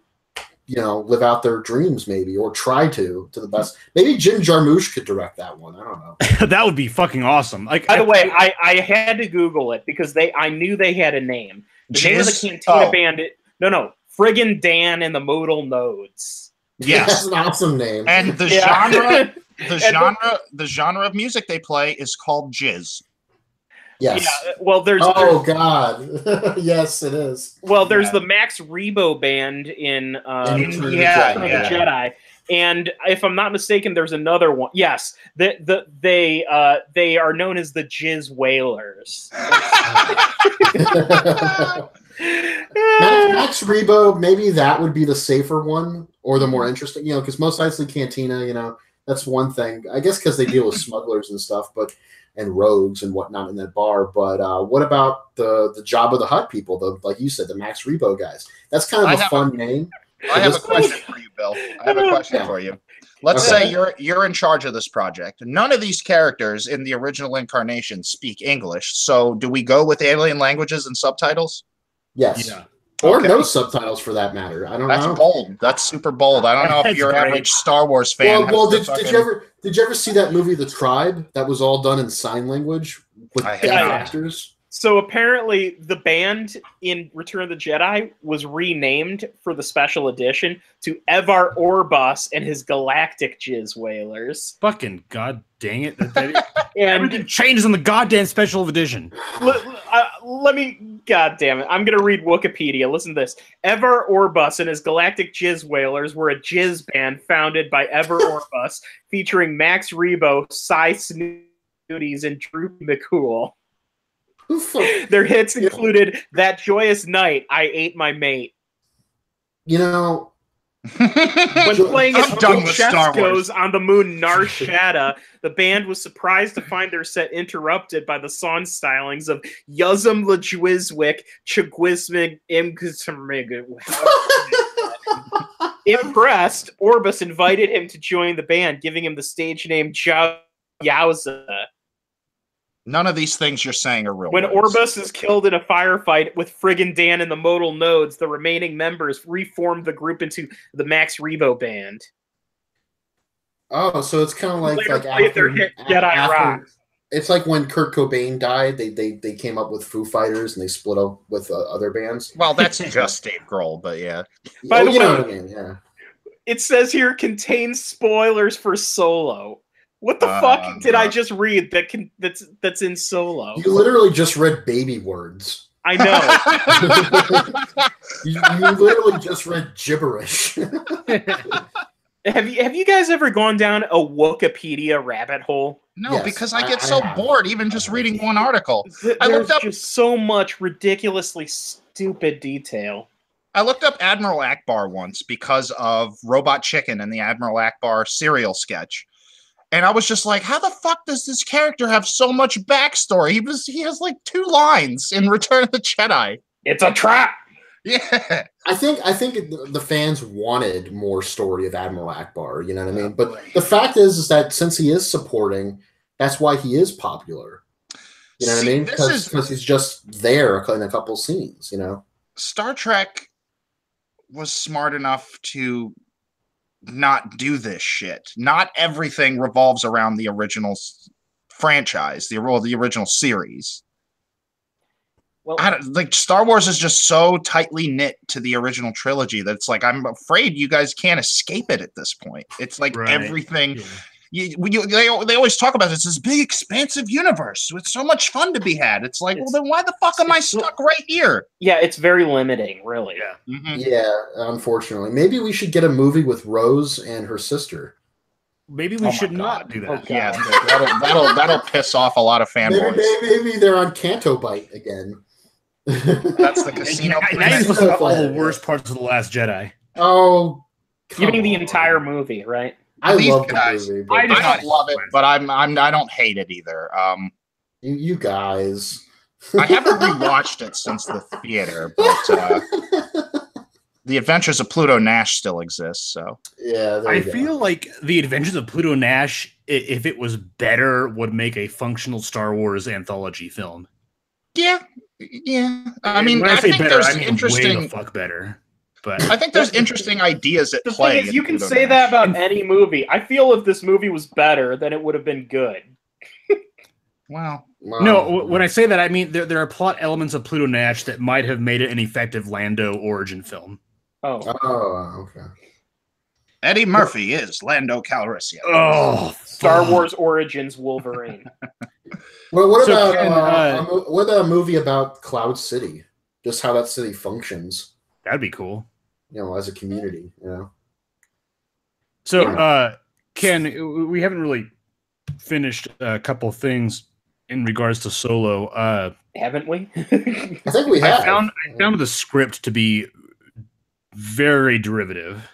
live out their dreams maybe, or try to the best. Maybe Jim Jarmusch could direct that one. I don't know.
That would be fucking awesome. Like,
by the way, I had to Google it because I knew they had a name. The name of the Cantina band. No, Friggin' Dan and the Modal Nodes.
Yes, that's an awesome name.
And the genre of music they play is called jizz.
Yes.
Yeah, well, there's.
Oh God. Yes, it is.
Well, there's the Max Rebo band in Jedi, and if I'm not mistaken, there's another one. Yes, they are known as the Jizz Whalers.
Max Rebo, maybe that would be the safer one or the more interesting. Because Mos Eisley Cantina, that's one thing. I guess because they deal with smugglers and stuff, and rogues and whatnot in that bar. But what about the Jabba the Hutt people? Like you said, the Max Rebo guys. That's kind of a fun name.
I have a question for you, Bill. I have a question for you. Let's say you're in charge of this project. None of these characters in the original incarnation speak English. So do we go with alien languages and subtitles?
Yes. Yeah. Or no subtitles for that matter. I don't know.
That's bold. That's super bold. I don't know if your average Star Wars fan.
Well, did you ever see that movie, The Tribe? That was all done in sign language with actors.
So apparently, the band in Return of the Jedi was renamed for the special edition to Evar Orbus and his Galactic Jizz Whalers.
Fucking god dang it! And everything changes in the goddamn special edition.
Let me. God damn it! I'm gonna read Wikipedia. Listen to this: Evar Orbus and his Galactic Jizz Whalers were a jizz band founded by Evar Orbus, featuring Max Rebo, Cy Snooties, and Drew McCool. Their hits included "That Joyous Night," "I Ate My Mate." When playing at Uncle Chesko's on the moon Nar Shaddaa, the band was surprised to find their set interrupted by the song stylings of Yuzum Lajwizwick Chagwismig Imkasmig. Impressed, Orbus invited him to join the band, giving him the stage name Chow Yowza.
None of these things you're saying are real.
When Orbus is killed in a firefight with Friggin' Dan and the Modal Nodes, the remaining members reformed the group into the Max Rebo Band.
Oh, so it's kind of like after
Jedi Rock.
It's like when Kurt Cobain died, they came up with Foo Fighters and they split up with other bands.
Well, that's just Dave Grohl, but yeah.
By the way,
know what I mean, yeah.
It says here contains spoilers for Solo. What the fuck did I just read that's in Solo?
You literally just read baby words.
I know.
you literally just read gibberish.
Have you guys ever gone down a Wikipedia rabbit hole?
No, yes, because I get so bored even just reading one article.
There's just so much ridiculously stupid detail.
I looked up Admiral Akbar once because of Robot Chicken and the Admiral Akbar cereal sketch. And I was just like, how the fuck does this character have so much backstory? He has like 2 lines in Return of the Jedi.
It's a trap.
Yeah.
I think the fans wanted more story of Admiral Akbar, you know what I mean? But the fact is that since he is supporting, that's why he is popular. You know what I mean? Because he's just there in a couple scenes, you know?
Star Trek was smart enough to not do this shit. Not everything revolves around the original franchise, the original series. Well, Star Wars is just so tightly knit to the original trilogy that it's like I'm afraid you guys can't escape it at this point. It's like everything. Yeah. They always talk about this big expansive universe with so much fun to be had. It's like, well, then why the fuck am I stuck right here?
Yeah, it's very limiting, really.
Yeah. Mm-hmm.
Yeah, unfortunately. Maybe we should get a movie with Rose and her sister.
Maybe we should not do that.
Yeah, that'll piss off a lot of fanboys.
Maybe they're on Canto Bite again.
That's the casino.
Now you're supposed to all the worst parts of The Last Jedi.
Oh,
you mean the entire movie, right?
I love the movie.
I don't love it, but I don't hate it either.
You guys.
I haven't rewatched it since the theater, but The Adventures of Pluto Nash still exists, so
yeah.
I feel like The Adventures of Pluto Nash, if it was better, would make a functional Star Wars anthology film.
Yeah. I mean,
when I say
think
better,
there's
I mean
interesting.
Way the fuck better. But
I think there's interesting ideas at
The
play.
thing is, you can
Pluto
say
Nash.
that about any movie. I feel if this movie was better, then it would have been good.
Well,
no, when I say that, I mean there are plot elements of Pluto Nash that might have made it an effective Lando origin film.
Oh, okay.
Eddie Murphy is Lando Calrissian.
Oh,
Star Wars Origins Wolverine.
Well, what
So
about a movie about Cloud City? Just how that city functions.
That'd be cool.
As a community.
So, Ken, we haven't really finished a couple things in regards to Solo.
Haven't we?
I think we have.
I found the script to be very derivative.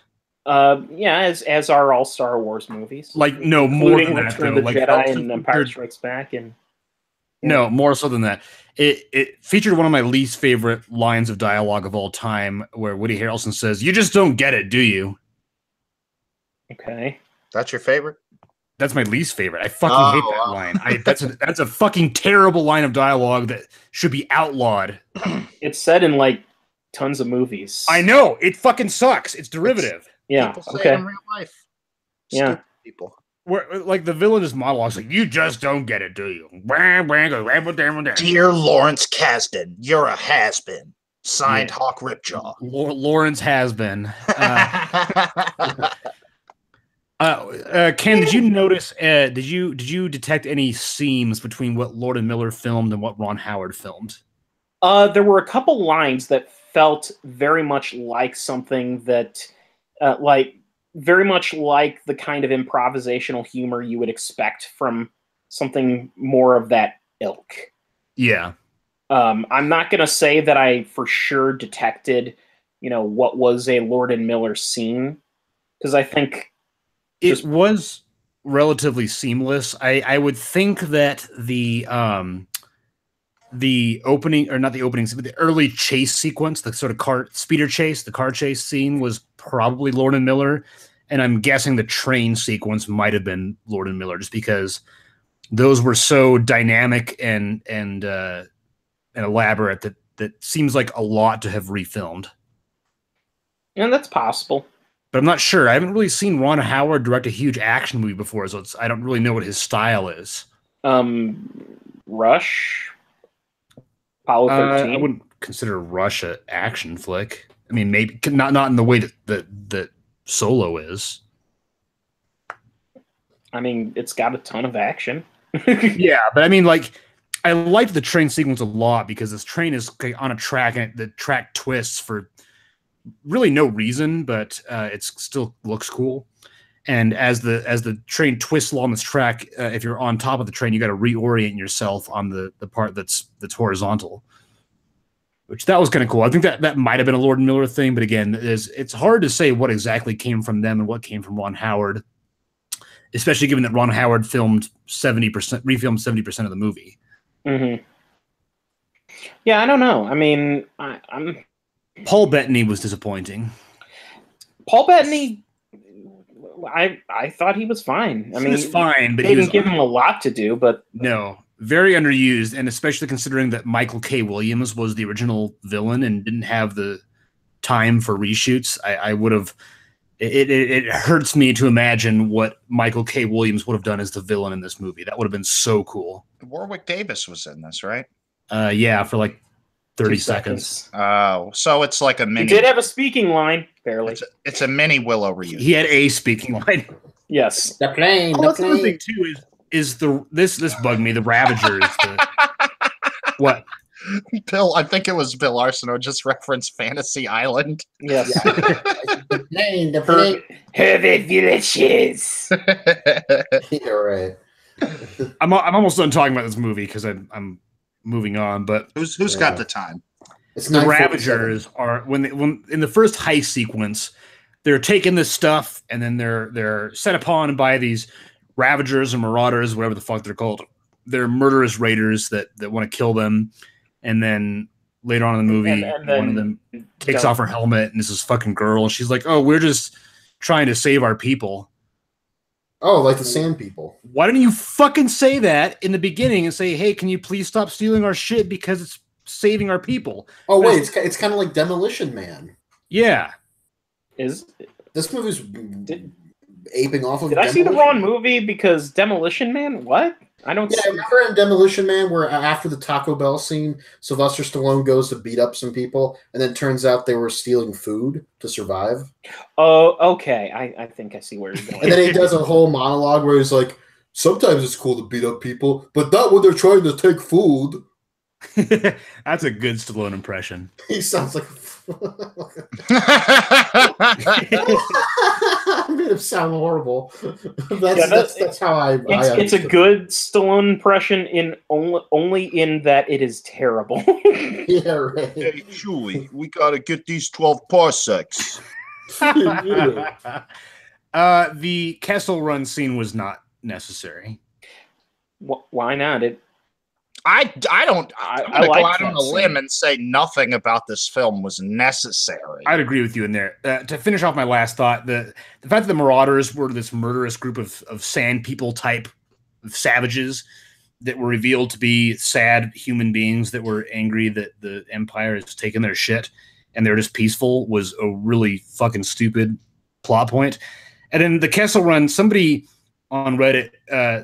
As are all Star Wars movies.
Like, no, more than that,
Return
though.
of the
Like,
Jedi and Empire Strikes Back.
No, more so than that. It featured one of my least favorite lines of dialogue of all time, where Woody Harrelson says, "You just don't get it, do you?"
Okay.
That's your favorite?
That's my least favorite. I fucking hate that line. That's a fucking terrible line of dialogue that should be outlawed.
It's said in like tons of movies.
I know. It fucking sucks. It's derivative.
People say it in real life.
Yeah.
Stupid people.
Where, like, the villainous monologue's like, "You just don't get it, do you?"
Dear Lawrence Kasdan, you're a has-been. Signed, Hawk Ripjaw.
Lawrence has been. Ken, did you notice? Did you detect any seams between what Lord and Miller filmed and what Ron Howard filmed?
There were a couple lines that felt very much like something that, very much like the kind of improvisational humor you would expect from something more of that ilk.
Yeah.
I'm not going to say that I for sure detected, what was a Lord and Miller scene, because I think
it was relatively seamless. I would think that the opening, or not the opening, but the early chase sequence, the sort of car chase scene was probably Lord and Miller. And I'm guessing the train sequence might have been Lord and Miller, just because those were so dynamic and elaborate that seems like a lot to have refilmed.
And that's possible.
But I'm not sure. I haven't really seen Ron Howard direct a huge action movie before, so I don't really know what his style is.
Rush? Apollo 13?
I wouldn't consider Rush an action flick. I mean, maybe not in the way that Solo is.
I mean, it's got a ton of action.
Yeah, but I mean, like, I liked the train sequence a lot because this train is on a track and the track twists for really no reason, but it still looks cool. And as the train twists along this track, if you're on top of the train, you got to reorient yourself on the part that's horizontal. Which that was kind of cool. I think that might have been a Lord and Miller thing, but again, it's hard to say what exactly came from them and what came from Ron Howard, especially given that Ron Howard refilmed 70% of the movie.
Mm-hmm. Yeah, I don't know. I mean, I'm
Paul Bettany was disappointing.
Paul Bettany, I thought he was fine. I mean,
he was fine, but
they didn't give him a lot to do. But
no. Very underused, and especially considering that Michael K. Williams was the original villain and didn't have the time for reshoots. I would have. It hurts me to imagine what Michael K. Williams would have done as the villain in this movie. That would have been so cool.
Warwick Davis was in this, right?
Yeah, for like 30 seconds.
Oh, so it's like a mini.
He did have a speaking line, barely.
It's a mini Willow reunion.
He had a speaking line.
Yes,
the plane.
That's the thing too. Is this bugged me? The Ravagers. What?
Bill, I think it was Bill Arsenault just referenced Fantasy Island.
Yes.
The plane.
Hervey Villages.
You're right.
I'm almost done talking about this movie because I'm moving on. But
who's got the time?
It's
the Ravagers are when in the first heist sequence, they're taking this stuff and then they're set upon by these Ravagers or Marauders, whatever the fuck they're called. They're murderous raiders that want to kill them. And then later on in the movie,
and
one of them takes off her helmet, and this is fucking girl, and she's like, "Oh, we're just trying to save our people."
Oh, like the Sand People.
Why didn't you fucking say that in the beginning and say, "Hey, can you please stop stealing our shit because it's saving our people"?
Oh wait, it's kind of like Demolition Man.
Yeah.
Is
this movie's aping off of?
Did I see the wrong movie? Because Demolition Man? What? I don't.
Yeah, remember in Demolition Man where after the Taco Bell scene, Sylvester Stallone goes to beat up some people, and then turns out they were stealing food to survive.
Oh, okay. I think I see where you're going.
And then he does a whole monologue where he's like, "Sometimes it's cool to beat up people, but not when they're trying to take food."
That's a good Stallone impression.
He sounds like. I made him sound horrible. That's how I.
It's a good Stallone impression in only in that it is terrible.
Yeah, right.
Hey, Chewie, we gotta get these 12 parsecs.
The Kessel Run scene was not necessary.
Why not?
I'm gonna go out on a limb and say nothing about this film was necessary.
I'd agree with you in there. To finish off my last thought, the fact that the Marauders were this murderous group of sand people type savages that were revealed to be sad human beings that were angry that the Empire has taken their shit and they're just peaceful was a really fucking stupid plot point. And then the Kessel Run, somebody on Reddit,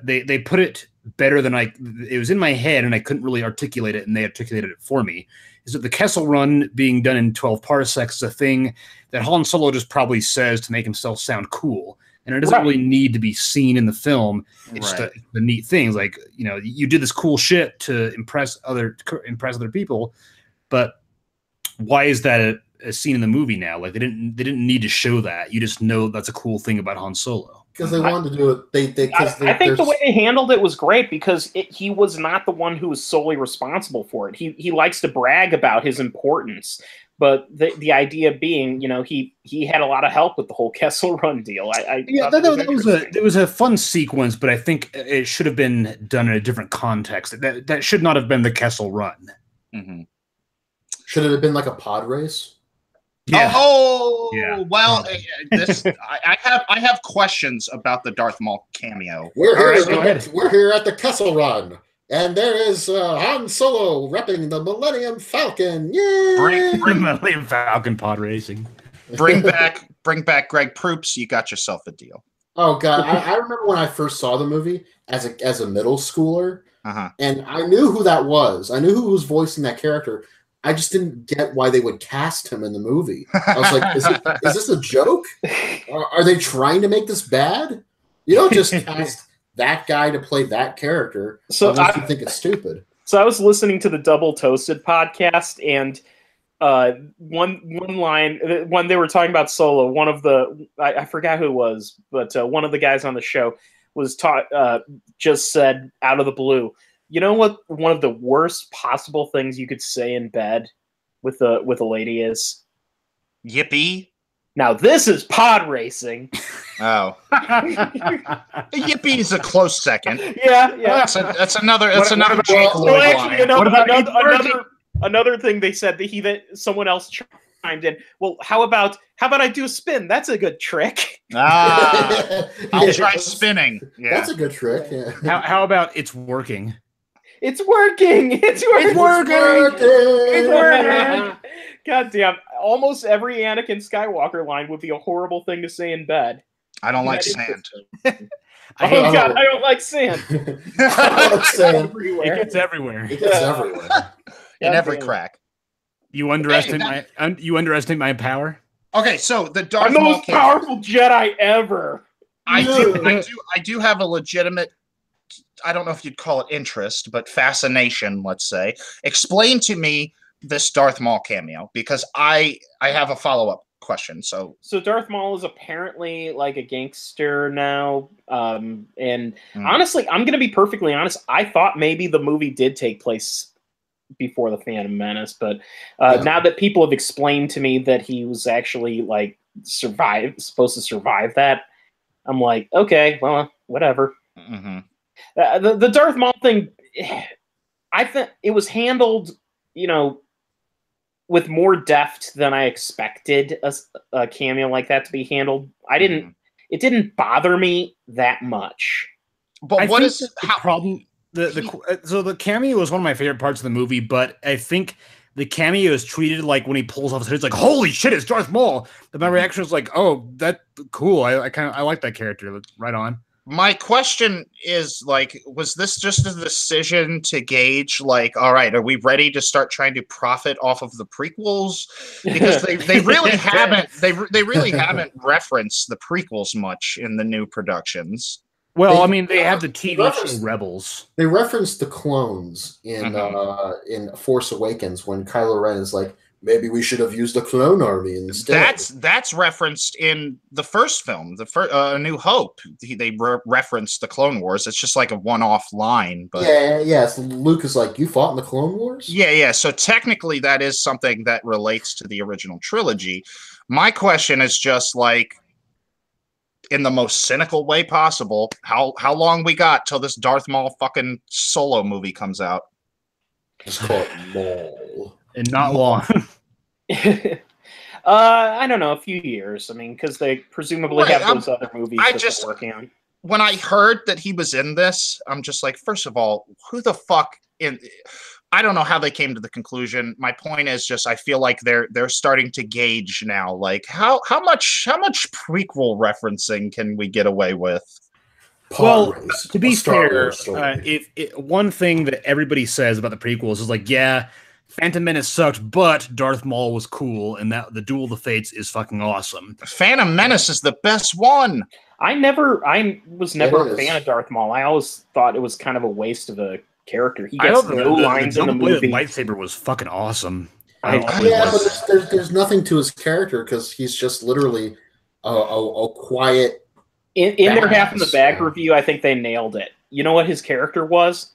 they put it better than it was in my head and I couldn't really articulate it, and they articulated it for me. Is that the Kessel Run being done in 12 parsecs is a thing that Han Solo just probably says to make himself sound cool, and it doesn't really need to be seen in the film. It's just the neat things, like, you know, you did this cool shit to impress other people, but why is that a scene in the movie now? Like they didn't need to show that. You just know that's a cool thing about Han Solo.
Because they wanted to do it.
I think the way they handled it was great because he was not the one who was solely responsible for it. He likes to brag about his importance, but the idea being, you know, he had a lot of help with the whole Kessel Run deal.
It was a fun sequence, but I think it should have been done in a different context. That should not have been the Kessel Run.
Mm-hmm.
Should it have been like a pod race?
Yeah. Well, I have questions about the Darth Maul cameo.
We're here at the Kessel Run, and there is Han Solo repping the Millennium Falcon. Yay!
Bring Millennium Falcon pod racing.
Bring back Greg Proops. You got yourself a deal.
Oh god, I remember when I first saw the movie as a middle schooler, and I knew who that was. I knew who was voicing that character. I just didn't get why they would cast him in the movie. I was like, is this a joke? Are they trying to make this bad? You don't just cast that guy to play that character unless you think it's stupid.
So I was listening to the Double Toasted podcast, and one line when they were talking about Solo, one of the I forgot who it was, but one of the guys on the show was just said out of the blue, you know what one of the worst possible things you could say in bed with a lady is?
Yippee.
Now this is pod racing.
Oh. Yippee is a close second.
Yeah.
That's another Jake Lloyd line.
You know, another thing they said that someone else chimed in. Well, how about I do a spin? That's a good trick.
I'll try spinning. Yeah.
That's a good trick. Yeah.
How about it's working?
It's working. It's working. God damn. Almost every Anakin Skywalker line would be a horrible thing to say in bed.
I don't like sand.
I don't like sand.
I like sand.
It gets everywhere.
It gets everywhere.
In every crack.
You underestimate my power?
Okay, so the Darth
I'm the
Maul
most powerful Jedi ever.
I do have a legitimate, I don't know if you'd call it interest, but fascination, let's say. Explain to me this Darth Maul cameo, because I have a follow-up question. So
Darth Maul is apparently like a gangster now. And honestly, I'm going to be perfectly honest. I thought maybe the movie did take place before the Phantom Menace, but now that people have explained to me that he was actually like supposed to survive that, I'm like, okay, well, whatever.
Mm-hmm.
The Darth Maul thing, I think it was handled, you know, with more depth than I expected a cameo like that to be handled. It didn't bother me that much.
But what is
the problem? So the cameo was one of my favorite parts of the movie, but I think the cameo is treated like when he pulls off his head, it's like, holy shit, it's Darth Maul. But my reaction was like, oh, that cool. I like that character. Right on.
My question is, like, was this just a decision to gauge, like, all right, are we ready to start trying to profit off of the prequels? Because they really haven't they really haven't referenced the prequels much in the new productions.
Well, they have the TV show Rebels.
They referenced the clones in Force Awakens when Kylo Ren is like, maybe we should have used a clone army instead.
That's referenced in the first film, A New Hope. They referenced the Clone Wars. It's just like a one-off line. But
yeah. So Luke is like, you fought in the Clone Wars?
Yeah. So technically, that is something that relates to the original trilogy. My question is just like, in the most cynical way possible, how long we got till this Darth Maul fucking Solo movie comes out?
Just call it Maul.
And not long.
I don't know, a few years. Because they presumably have those other movies they're working on.
When I heard that he was in this, I'm just like, first of all, who the fuck I don't know how they came to the conclusion. My point is just, I feel like they're starting to gauge now, like how much prequel referencing can we get away with?
Well, to be fair, one thing that everybody says about the prequels is like, yeah, Phantom Menace sucked, but Darth Maul was cool, and that the Duel of the Fates is fucking awesome.
Phantom Menace is the best one.
I was never a fan of Darth Maul. I always thought it was kind of a waste of a character. He gets no lines in the movie.
The lightsaber was fucking awesome.
But there's nothing to his character because he's just literally a quiet.
In their half in the bag review, I think they nailed it. You know what his character was?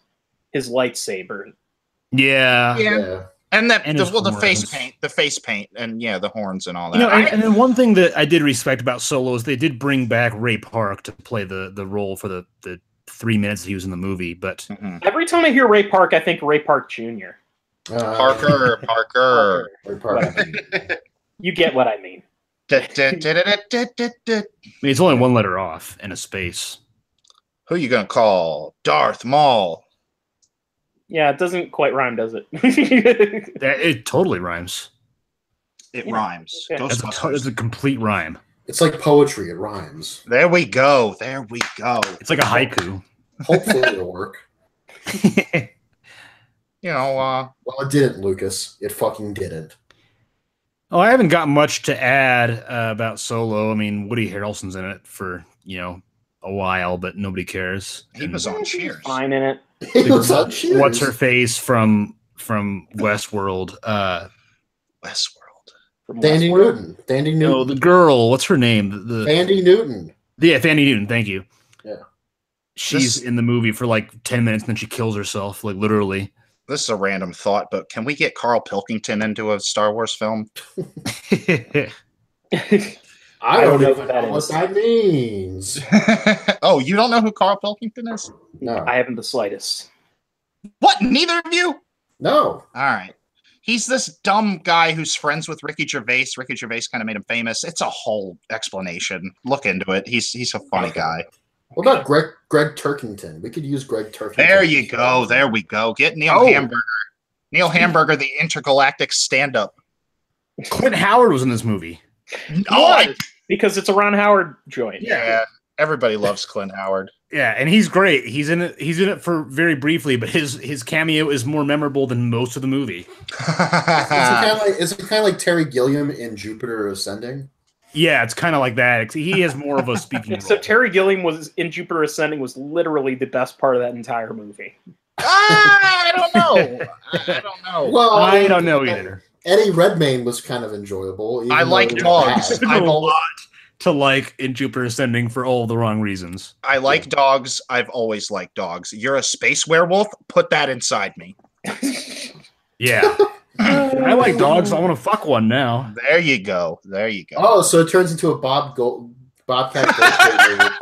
His lightsaber.
Yeah. And the face paint, and the horns and all that.
And then one thing that I did respect about Solo is they did bring back Ray Park to play the role for the 3 minutes he was in the movie. But
every time I hear Ray Park, I think Ray Park Jr.
Parker.
You get what I mean.
It's only one letter off and a space.
Who you gonna call? Darth Maul.
Yeah, it doesn't quite rhyme, does it?
It totally rhymes.
It rhymes.
Okay.
It's a complete rhyme.
It's like poetry. It rhymes.
There we go.
It's like a haiku.
Hopefully it'll work.
Well,
it didn't, Lucas. It fucking didn't.
Oh, I haven't got much to add about Solo. Woody Harrelson's in it for, a while, but nobody cares.
He was on Cheers.
Fine in it.
He was on Cheers.
What's her face from Westworld?
Thandie Newton.
No, the girl. What's her name?
Thandie Newton.
Yeah, Thandie Newton. Thank you.
Yeah.
She's in the movie for like 10 minutes and then she kills herself, like literally.
This is a random thought, but can we get Carl Pilkington into a Star Wars film?
I don't know what that means.
Oh, you don't know who Carl Pilkington is?
No.
I haven't the slightest.
What? Neither of you?
No.
All right. He's this dumb guy who's friends with Ricky Gervais. Ricky Gervais kind of made him famous. It's a whole explanation. Look into it. He's a funny guy.
What about Greg Turkington? We could use Greg Turkington.
There you go. There we go. Get Neil Hamburger. Neil Hamburger, the intergalactic stand-up.
Clint Howard was in this movie.
Because it's a Ron Howard joint.
Yeah. Everybody loves Clint Howard.
Yeah, and he's great. He's in it for very briefly, but his cameo is more memorable than most of the movie.
Is it kind of like Terry Gilliam in Jupiter Ascending?
Yeah, it's kind of like that. He has more of a speaking role.
So Terry Gilliam was in Jupiter Ascending was literally the best part of that entire movie.
I don't know.
Well,
I don't know either.
Eddie Redmayne was kind of enjoyable.
I like dogs.
I have a lot to like in Jupiter Ascending for all the wrong reasons.
I like dogs. I've always liked dogs. You're a space werewolf? Put that inside me.
Yeah. I like dogs. I want to fuck one now.
There you go.
Oh, so it turns into a Bobcat Goldthwait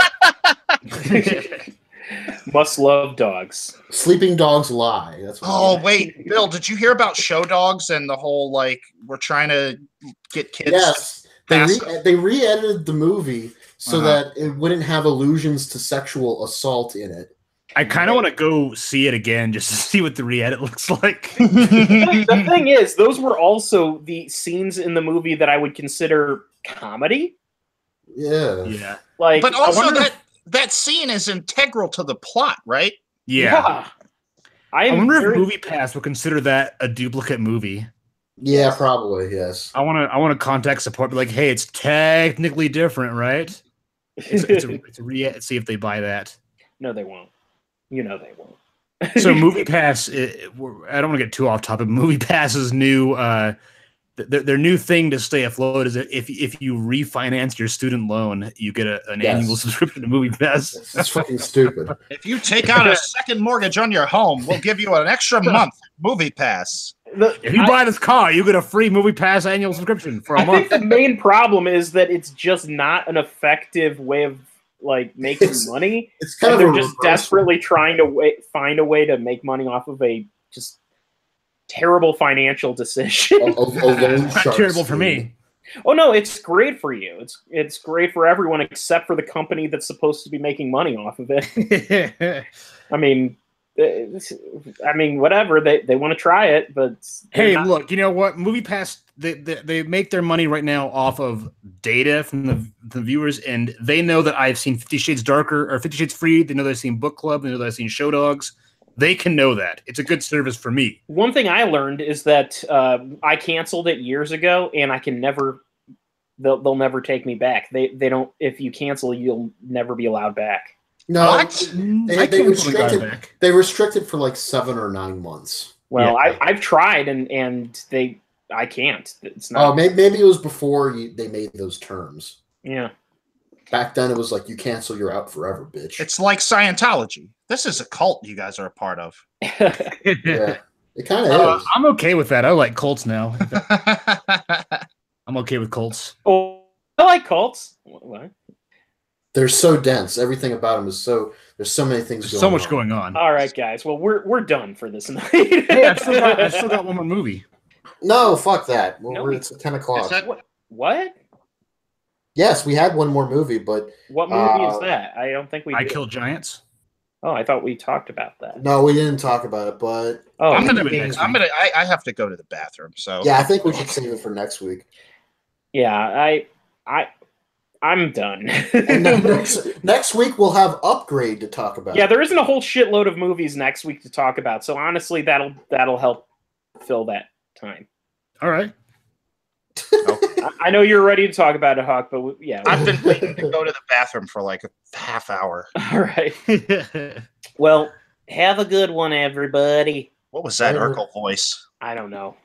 movie.
Must love dogs.
Sleeping dogs lie. That's what
Oh wait, Bill, did you hear about show dogs and the whole like we're trying to get kids?
Yes, they re-edited the movie so that it wouldn't have allusions to sexual assault in it.
I kind of want to go see it again just to see what the re-edit looks like.
The thing is, those were also the scenes in the movie that I would consider comedy.
Yeah.
Like,
but also that scene is integral to the plot, right?
Yeah. I wonder
if
MoviePass would consider that a duplicate movie.
Yeah, probably, yes.
I want to contact support, be like, hey, it's technically different, right? It's a see if they buy that.
No, they won't. You know they won't.
So MoviePass, I don't want to get too off topic. MoviePass's new their new thing to stay afloat is that if you refinance your student loan, you get an annual subscription to MoviePass.
That's fucking stupid.
If you take out a second mortgage on your home, we'll give you an extra month MoviePass.
If you buy this car, you get a free MoviePass annual subscription for a month.
I think the main problem is that it's just not an effective way of like making money.
It's kind of
they're just desperately trying to find a way to make money off of a just terrible financial decision.
Not terrible for me.
Oh no, it's great for you. It's great for everyone except for the company that's supposed to be making money off of it. I mean, whatever, they want to try it, but
hey, look, you know what? MoviePass, they make their money right now off of data from the viewers, and they know that I've seen 50 Shades Darker or 50 Shades Free. They know that I've seen Book Club. They know that I've seen Show Dogs. They can know that. It's a good service for me.
One thing I learned is that I canceled it years ago, and I can never. They'll never take me back. They don't. If you cancel, you'll never be allowed back.
No, they restricted for like 7 or 9 months.
Well, yeah. I've tried and I can't. It's not.
Oh, maybe it was before they made those terms.
Yeah.
Back then, it was like you cancel, you're out forever, bitch.
It's like Scientology. This is a cult you guys are a part of.
Yeah, it kind of is.
I'm okay with that. I like cults now. I'm okay with cults.
Oh, I like cults. What?
They're so dense. Everything about them is so. There's so many things.
There's so much going on.
All right, guys. Well, we're done for this night.
Hey, I've still got one more movie.
No, fuck that. It's 10 o'clock.
What?
Yes, we had one more movie, but
what movie is that? I don't think we.
I Killed Giants.
Oh, I thought we talked about that.
No, we didn't talk about it, but
I have to go to the bathroom. So
yeah, I think we should save it for next week.
Yeah, I'm done.
And then next week we'll have Upgrade to talk about.
Yeah, there isn't a whole shitload of movies next week to talk about, so honestly, that'll help fill that time.
All right.
I know you're ready to talk about it, Hawk, but yeah.
I've been waiting to go to the bathroom for like a half hour.
All right. Well, have a good one, everybody.
What was that Urkel voice?
I don't know.